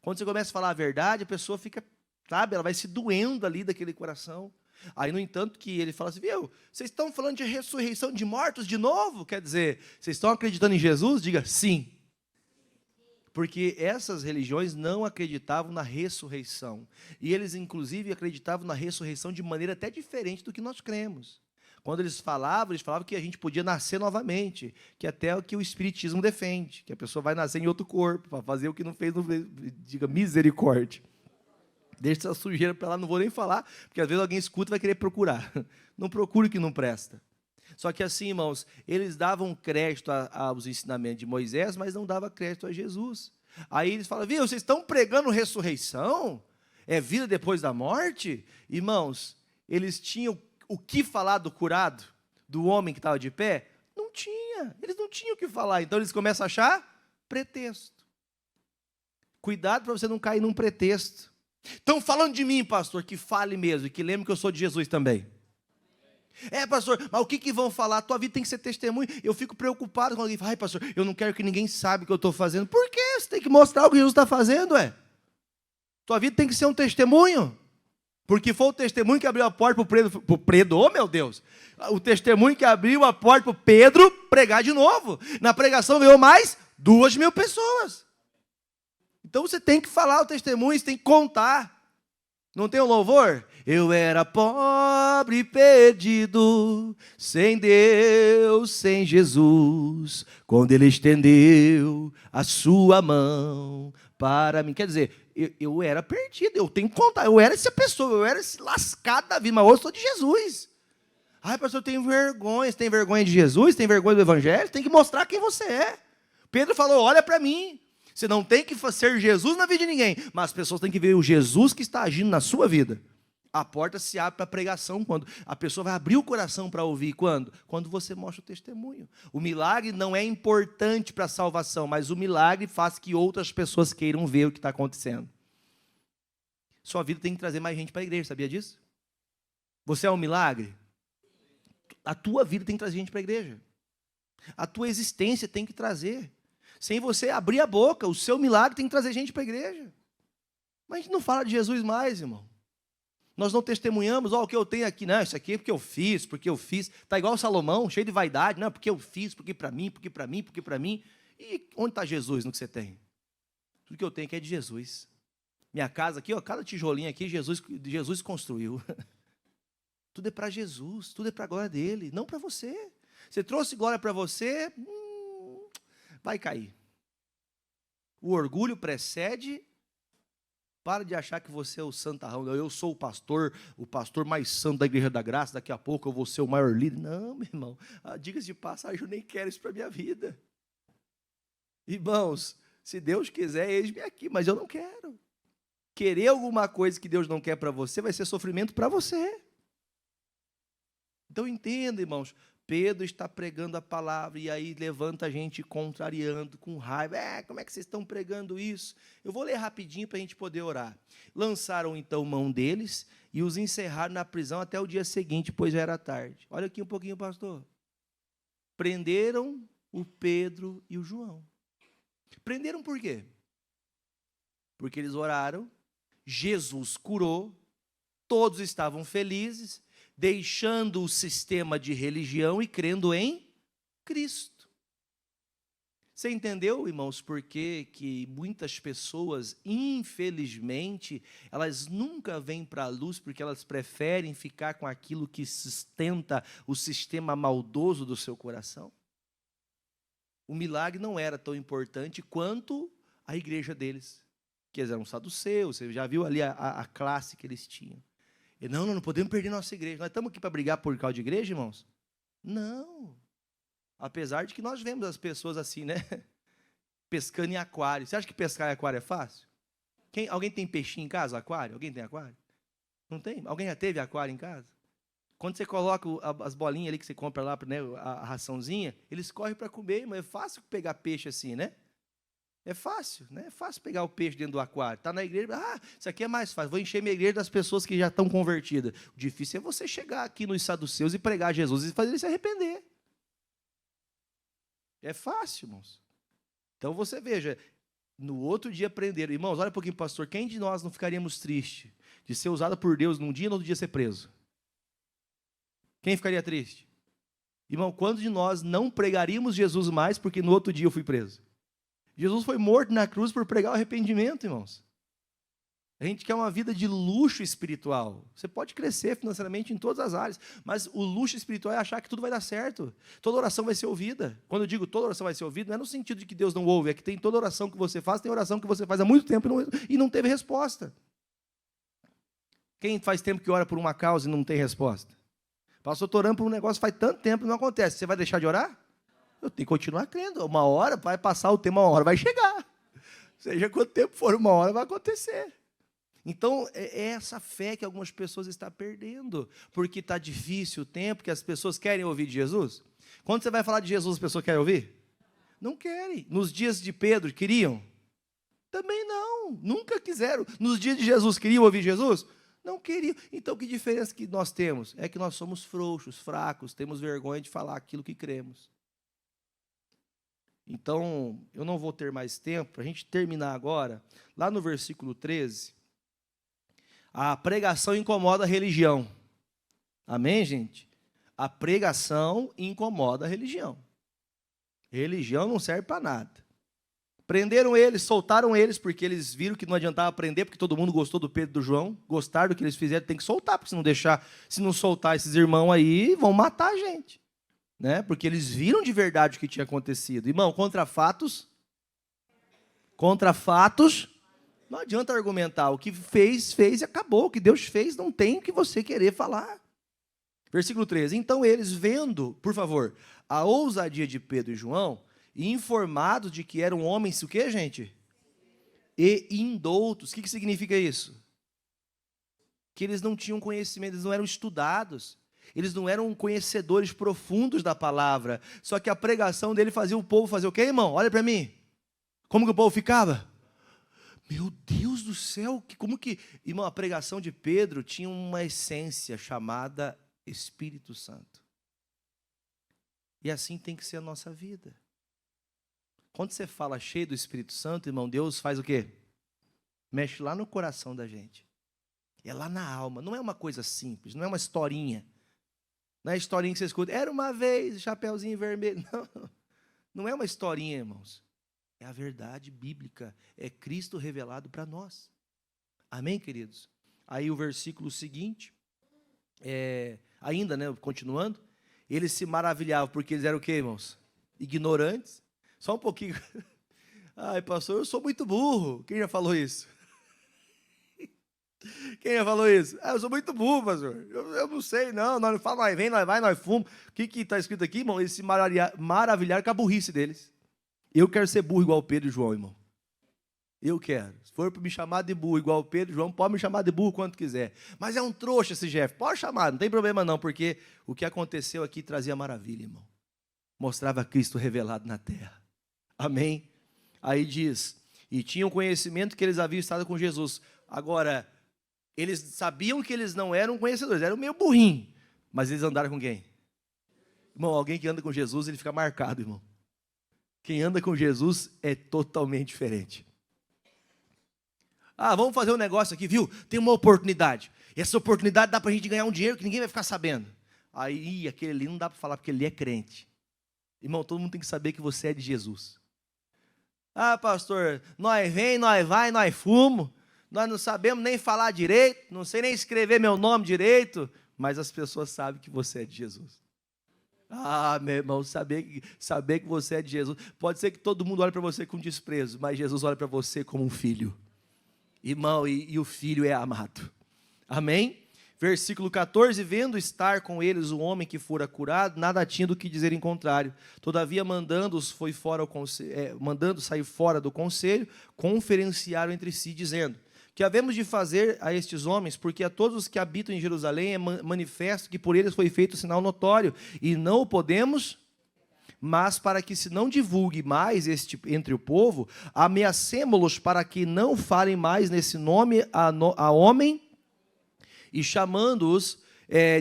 Quando você começa a falar a verdade, a pessoa fica, sabe, ela vai se doendo ali daquele coração. Aí, no entanto, que ele fala assim, viu, vocês estão falando de ressurreição de mortos de novo? Quer dizer, vocês estão acreditando em Jesus? Diga, sim. Porque essas religiões não acreditavam na ressurreição. E eles, inclusive, acreditavam na ressurreição de maneira até diferente do que nós cremos. Quando eles falavam que a gente podia nascer novamente, que até é o que o Espiritismo defende, que a pessoa vai nascer em outro corpo, para fazer o que não fez, diga misericórdia. Deixa essa sujeira para lá, não vou nem falar, porque às vezes alguém escuta e vai querer procurar. Não procure o que não presta. Só que assim, irmãos, eles davam crédito aos ensinamentos de Moisés, mas não davam crédito a Jesus. Aí eles falam, viu, vocês estão pregando ressurreição? É vida depois da morte? Irmãos, eles tinham o que falar do curado? Do homem que estava de pé? Não tinha, eles não tinham o que falar. Então eles começam a achar pretexto. Cuidado para você não cair num pretexto. Estão falando de mim, pastor, que fale mesmo, e que lembre que eu sou de Jesus também. Pastor, mas o que vão falar? A tua vida tem que ser testemunho. Eu fico preocupado quando alguém fala, pastor, eu não quero que ninguém saiba o que eu estou fazendo. Por quê? Você tem que mostrar o que Jesus está fazendo, Tua vida tem que ser um testemunho. Porque foi o testemunho que abriu a porta para o Pedro, oh meu Deus, o testemunho que abriu a porta para o Pedro pregar de novo. Na pregação veio mais 2.000 pessoas. Então você tem que falar o testemunho, você tem que contar. Não tem um louvor? Eu era pobre e perdido, sem Deus, sem Jesus, quando Ele estendeu a sua mão para mim. Quer dizer, eu era perdido, eu tenho que contar, eu era essa pessoa, eu era esse lascado da vida, mas hoje eu sou de Jesus. Ai, pastor, eu tenho vergonha. Você tem vergonha de Jesus? Tem vergonha do Evangelho? Tem que mostrar quem você é. Pedro falou, olha para mim. Você não tem que ser Jesus na vida de ninguém, mas as pessoas têm que ver o Jesus que está agindo na sua vida. A porta se abre para a pregação, quando a pessoa vai abrir o coração para ouvir. Quando? Quando você mostra o testemunho. O milagre não é importante para a salvação, mas o milagre faz que outras pessoas queiram ver o que está acontecendo. Sua vida tem que trazer mais gente para a igreja, sabia disso? Você é um milagre? A tua vida tem que trazer gente para a igreja. A tua existência tem que trazer. Sem você abrir a boca, o seu milagre tem que trazer gente para a igreja. Mas a gente não fala de Jesus mais, irmão. Nós não testemunhamos, o que eu tenho aqui, não, isso aqui é porque eu fiz. Está igual o Salomão, cheio de vaidade, não, porque eu fiz, porque para mim. E onde está Jesus no que você tem? Tudo que eu tenho aqui é de Jesus. Minha casa aqui, cada tijolinho aqui, Jesus construiu. Tudo é para Jesus, tudo é para a glória dele, não para você. Você trouxe glória para você, vai cair. O orgulho precede. Para de achar que você é o santarrão. Eu sou o pastor mais santo da Igreja da Graça, daqui a pouco eu vou ser o maior líder. Não, meu irmão, diga-se de passagem, eu nem quero isso para a minha vida. Irmãos, Se Deus quiser, eis-me aqui, mas eu não quero. Querer alguma coisa que Deus não quer para você vai ser sofrimento para você. Então entenda, irmãos, Pedro está pregando a palavra e aí levanta a gente contrariando, com raiva. Como é que vocês estão pregando isso? Eu vou ler rapidinho para a gente poder orar. Lançaram então mão deles e os encerraram na prisão até o dia seguinte, pois já era tarde. Olha aqui um pouquinho, pastor. Prenderam o Pedro e o João. Prenderam por quê? Porque eles oraram, Jesus curou, todos estavam felizes, deixando o sistema de religião e crendo em Cristo. Você entendeu, irmãos, por que muitas pessoas, infelizmente, elas nunca vêm para a luz porque elas preferem ficar com aquilo que sustenta o sistema maldoso do seu coração? O milagre não era tão importante quanto a igreja deles, que eles eram saduceus, você já viu ali a classe que eles tinham. E não podemos perder nossa igreja. Nós estamos aqui para brigar por causa de igreja, irmãos? Não. Apesar de que nós vemos as pessoas assim, né? Pescando em aquário. Você acha que pescar em aquário é fácil? Alguém tem peixinho em casa, aquário? Alguém tem aquário? Não tem? Alguém já teve aquário em casa? Quando você coloca as bolinhas ali que você compra lá, né, a raçãozinha, eles correm para comer, mas é fácil pegar peixe assim, né? É fácil, né? É fácil pegar o peixe dentro do aquário. Está na igreja, isso aqui é mais fácil. Vou encher minha igreja das pessoas que já estão convertidas. O difícil é você chegar aqui nos saduceus e pregar Jesus e fazer ele se arrepender. É fácil, irmãos. Então você veja, no outro dia prenderam. Irmãos, olha um pouquinho, pastor, quem de nós não ficaríamos triste de ser usado por Deus num dia e no outro dia ser preso? Quem ficaria triste? Irmão, quantos de nós não pregaríamos Jesus mais porque no outro dia eu fui preso? Jesus foi morto na cruz por pregar o arrependimento, irmãos. A gente quer uma vida de luxo espiritual. Você pode crescer financeiramente em todas as áreas, mas o luxo espiritual é achar que tudo vai dar certo. Toda oração vai ser ouvida. Quando eu digo toda oração vai ser ouvida, não é no sentido de que Deus não ouve, é que tem toda oração que você faz, tem oração que você faz há muito tempo e não teve resposta. Quem faz tempo que ora por uma causa e não tem resposta? Pastor, estou orando por um negócio faz tanto tempo e não acontece. Você vai deixar de orar? Eu tenho que continuar crendo. Uma hora vai passar o tempo, uma hora vai chegar. Seja quanto tempo for, uma hora vai acontecer. Então, é essa fé que algumas pessoas estão perdendo. Porque está difícil o tempo que as pessoas querem ouvir de Jesus. Quando você vai falar de Jesus, as pessoas querem ouvir? Não querem. Nos dias de Pedro, queriam? Também não. Nunca quiseram. Nos dias de Jesus, queriam ouvir Jesus? Não queriam. Então, que diferença que nós temos? É que nós somos frouxos, fracos, temos vergonha de falar aquilo que cremos. Então, eu não vou ter mais tempo, para a gente terminar agora, lá no versículo 13, a pregação incomoda a religião. Amém, gente? A pregação incomoda a religião. Religião não serve para nada. Prenderam eles, soltaram eles, porque eles viram que não adiantava prender, porque todo mundo gostou do Pedro e do João, gostaram do que eles fizeram, tem que soltar, porque se não soltar esses irmãos aí, vão matar a gente. Né? Porque eles viram de verdade o que tinha acontecido. Irmão, contra fatos, não adianta argumentar. O que fez e acabou. O que Deus fez, não tem o que você querer falar. Versículo 13. Então eles, vendo, por favor, a ousadia de Pedro e João, e informados de que eram homens, o que, gente? E indoutos. O que significa isso? Que eles não tinham conhecimento, eles não eram estudados. Eles não eram conhecedores profundos da palavra. Só que a pregação dele fazia o povo fazer o quê, irmão? Olha para mim. Como que o povo ficava? Meu Deus do céu, como que... Irmão, a pregação de Pedro tinha uma essência chamada Espírito Santo. E assim tem que ser a nossa vida. Quando você fala cheio do Espírito Santo, irmão, Deus faz o quê? Mexe lá no coração da gente. É lá na alma. Não é uma coisa simples, não é uma historinha. Não é a historinha que você escuta, era uma vez, chapeuzinho vermelho. Não é uma historinha, irmãos. É a verdade bíblica. É Cristo revelado para nós. Amém, queridos? Aí o versículo seguinte, ainda, né, continuando, eles se maravilhavam, porque eles eram o quê, irmãos? Ignorantes. Só um pouquinho. Ai, pastor, eu sou muito burro. Quem já falou isso? Quem já falou isso? Eu sou muito burro, pastor. Eu não sei, não. Nós não falamos, nós vem, nós vai, nós fumamos. O que está escrito aqui, irmão? Eles se maravilharam com a burrice deles. Eu quero ser burro igual Pedro e João, irmão. Eu quero. Se for para me chamar de burro, igual o Pedro e João, pode me chamar de burro quanto quiser. Mas é um trouxa esse Jeff. Pode chamar, não tem problema não, porque o que aconteceu aqui trazia maravilha, irmão. Mostrava Cristo revelado na terra. Amém? Aí diz, e tinham conhecimento que eles haviam estado com Jesus. Agora, eles sabiam que eles não eram conhecedores, eram meio burrinhos. Mas eles andaram com quem? Irmão, alguém que anda com Jesus, ele fica marcado, irmão. Quem anda com Jesus é totalmente diferente. Ah, vamos fazer um negócio aqui, viu? Tem uma oportunidade. Essa oportunidade dá para a gente ganhar um dinheiro que ninguém vai ficar sabendo. Aí, aquele ali não dá para falar porque ele é crente. Irmão, todo mundo tem que saber que você é de Jesus. Ah, pastor, nós vem, nós vai, nós fumo. Nós não sabemos nem falar direito, não sei nem escrever meu nome direito, mas as pessoas sabem que você é de Jesus. Ah, meu irmão, saber que você é de Jesus. Pode ser que todo mundo olhe para você com desprezo, mas Jesus olha para você como um filho. Irmão, e o filho é amado. Amém? Versículo 14, vendo estar com eles o homem que fora curado, nada tinha do que dizer em contrário. Todavia, mandando-os mandando sair fora do conselho, conferenciaram entre si, dizendo, que havemos de fazer a estes homens, porque a todos os que habitam em Jerusalém é manifesto que por eles foi feito sinal notório, e não o podemos, mas para que se não divulgue mais entre o povo, ameacemo-los para que não falem mais nesse nome a homem, e chamando-os,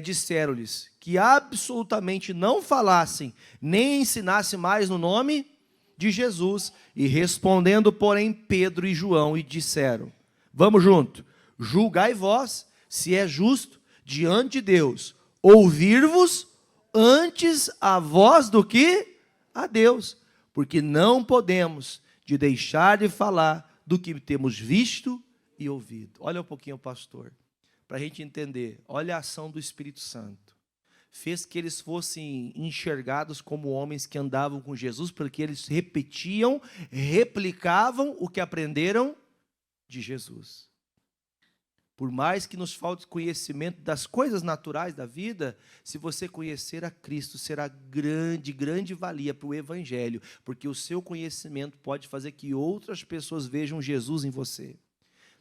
disseram-lhes que absolutamente não falassem, nem ensinassem mais no nome de Jesus, e respondendo, porém, Pedro e João, e disseram, vamos junto, julgai vós, se é justo, diante de Deus, ouvir-vos antes a voz do que a Deus, porque não podemos de deixar de falar do que temos visto e ouvido. Olha um pouquinho, pastor, para a gente entender. Olha a ação do Espírito Santo. Fez que eles fossem enxergados como homens que andavam com Jesus, porque eles repetiam, replicavam o que aprenderam de Jesus. Por mais que nos falte conhecimento das coisas naturais da vida, se você conhecer a Cristo, será grande valia para o Evangelho, porque o seu conhecimento pode fazer que outras pessoas vejam Jesus em você.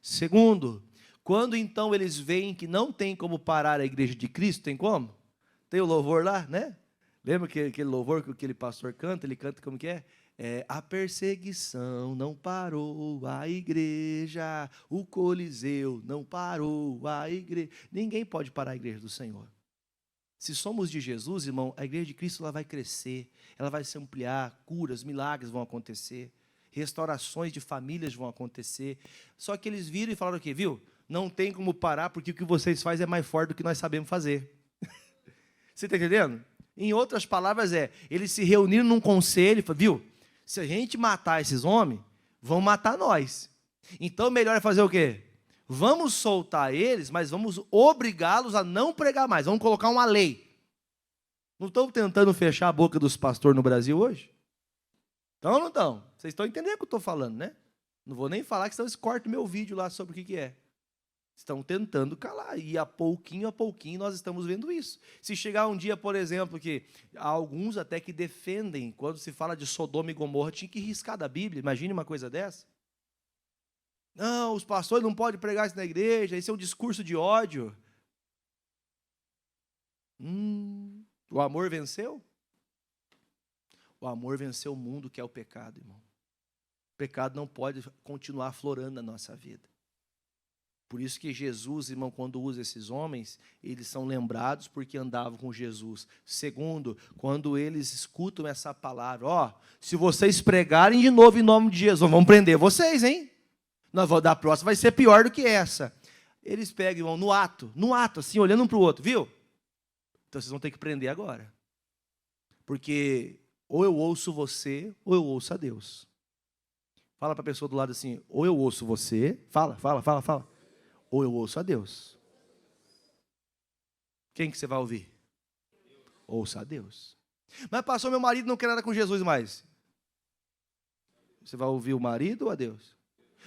Segundo, quando então eles veem que não tem como parar a igreja de Cristo, tem como? Tem o louvor lá, né? Lembra que aquele louvor que aquele pastor canta? Ele canta como que é? A perseguição não parou a igreja, o Coliseu não parou a igreja. Ninguém pode parar a igreja do Senhor. Se somos de Jesus, irmão, a igreja de Cristo ela vai crescer, ela vai se ampliar, curas, milagres vão acontecer, restaurações de famílias vão acontecer. Só que eles viram e falaram o quê? Viu? Não tem como parar porque o que vocês fazem é mais forte do que nós sabemos fazer. Você está entendendo? Em outras palavras eles se reuniram num conselho e falaram, viu? Se a gente matar esses homens, vão matar nós. Então, melhor é fazer o quê? Vamos soltar eles, mas vamos obrigá-los a não pregar mais. Vamos colocar uma lei. Não estão tentando fechar a boca dos pastores no Brasil hoje? Então ou não estão? Vocês estão entendendo o que eu estou falando, né? Não vou nem falar, que senão eles cortam meu vídeo lá sobre o que é. Estão tentando calar, e a pouquinho nós estamos vendo isso. Se chegar um dia, por exemplo, que há alguns até que defendem, quando se fala de Sodoma e Gomorra, tinha que riscar da Bíblia, imagine uma coisa dessa. Não, os pastores não podem pregar isso na igreja, isso é um discurso de ódio. O amor venceu? O amor venceu o mundo, que é o pecado, irmão. O pecado não pode continuar aflorando na nossa vida. Por isso que Jesus, irmão, quando usa esses homens, eles são lembrados porque andavam com Jesus. Segundo, quando eles escutam essa palavra, se vocês pregarem de novo em nome de Jesus, vamos prender vocês, hein? Nós vamos dar a próxima, vai ser pior do que essa. Eles pegam, irmão, no ato, assim, olhando um para o outro, viu? Então vocês vão ter que prender agora. Porque ou eu ouço você, ou eu ouço a Deus. Fala para a pessoa do lado assim, ou eu ouço você, fala. Ou eu ouço a Deus. Quem que você vai ouvir? Ouça a Deus. Mas pastor, meu marido não quer nada com Jesus mais. Você vai ouvir o marido ou a Deus?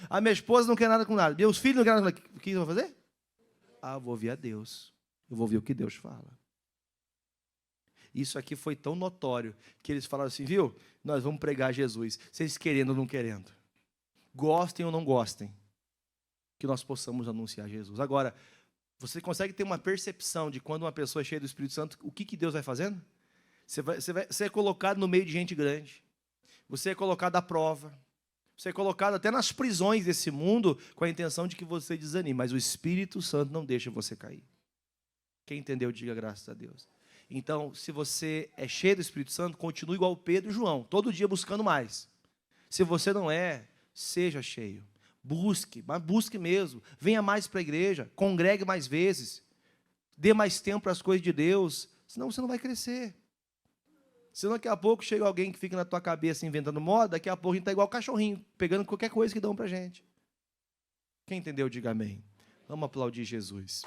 A minha esposa não quer nada com nada. Meus filhos não querem nada com nada. O que eu vou fazer? Eu vou ouvir a Deus. Eu vou ouvir o que Deus fala. Isso aqui foi tão notório que eles falaram assim, viu? Nós vamos pregar Jesus. Vocês querendo ou não querendo. gostem ou não gostem, que nós possamos anunciar Jesus. Agora, você consegue ter uma percepção de quando uma pessoa é cheia do Espírito Santo, o que Deus vai fazendo? Você é colocado no meio de gente grande, você é colocado à prova, você é colocado até nas prisões desse mundo com a intenção de que você desanime, mas o Espírito Santo não deixa você cair. Quem entendeu, diga graças a Deus. Então, se você é cheio do Espírito Santo, continue igual Pedro e João, todo dia buscando mais. Se você não é, seja cheio. Busque, mas busque mesmo. Venha mais para a igreja, congregue mais vezes, dê mais tempo para as coisas de Deus, senão você não vai crescer. Senão daqui a pouco chega alguém que fica na tua cabeça inventando moda, daqui a pouco a gente está igual cachorrinho, pegando qualquer coisa que dão para a gente. Quem entendeu, diga amém. Vamos aplaudir Jesus.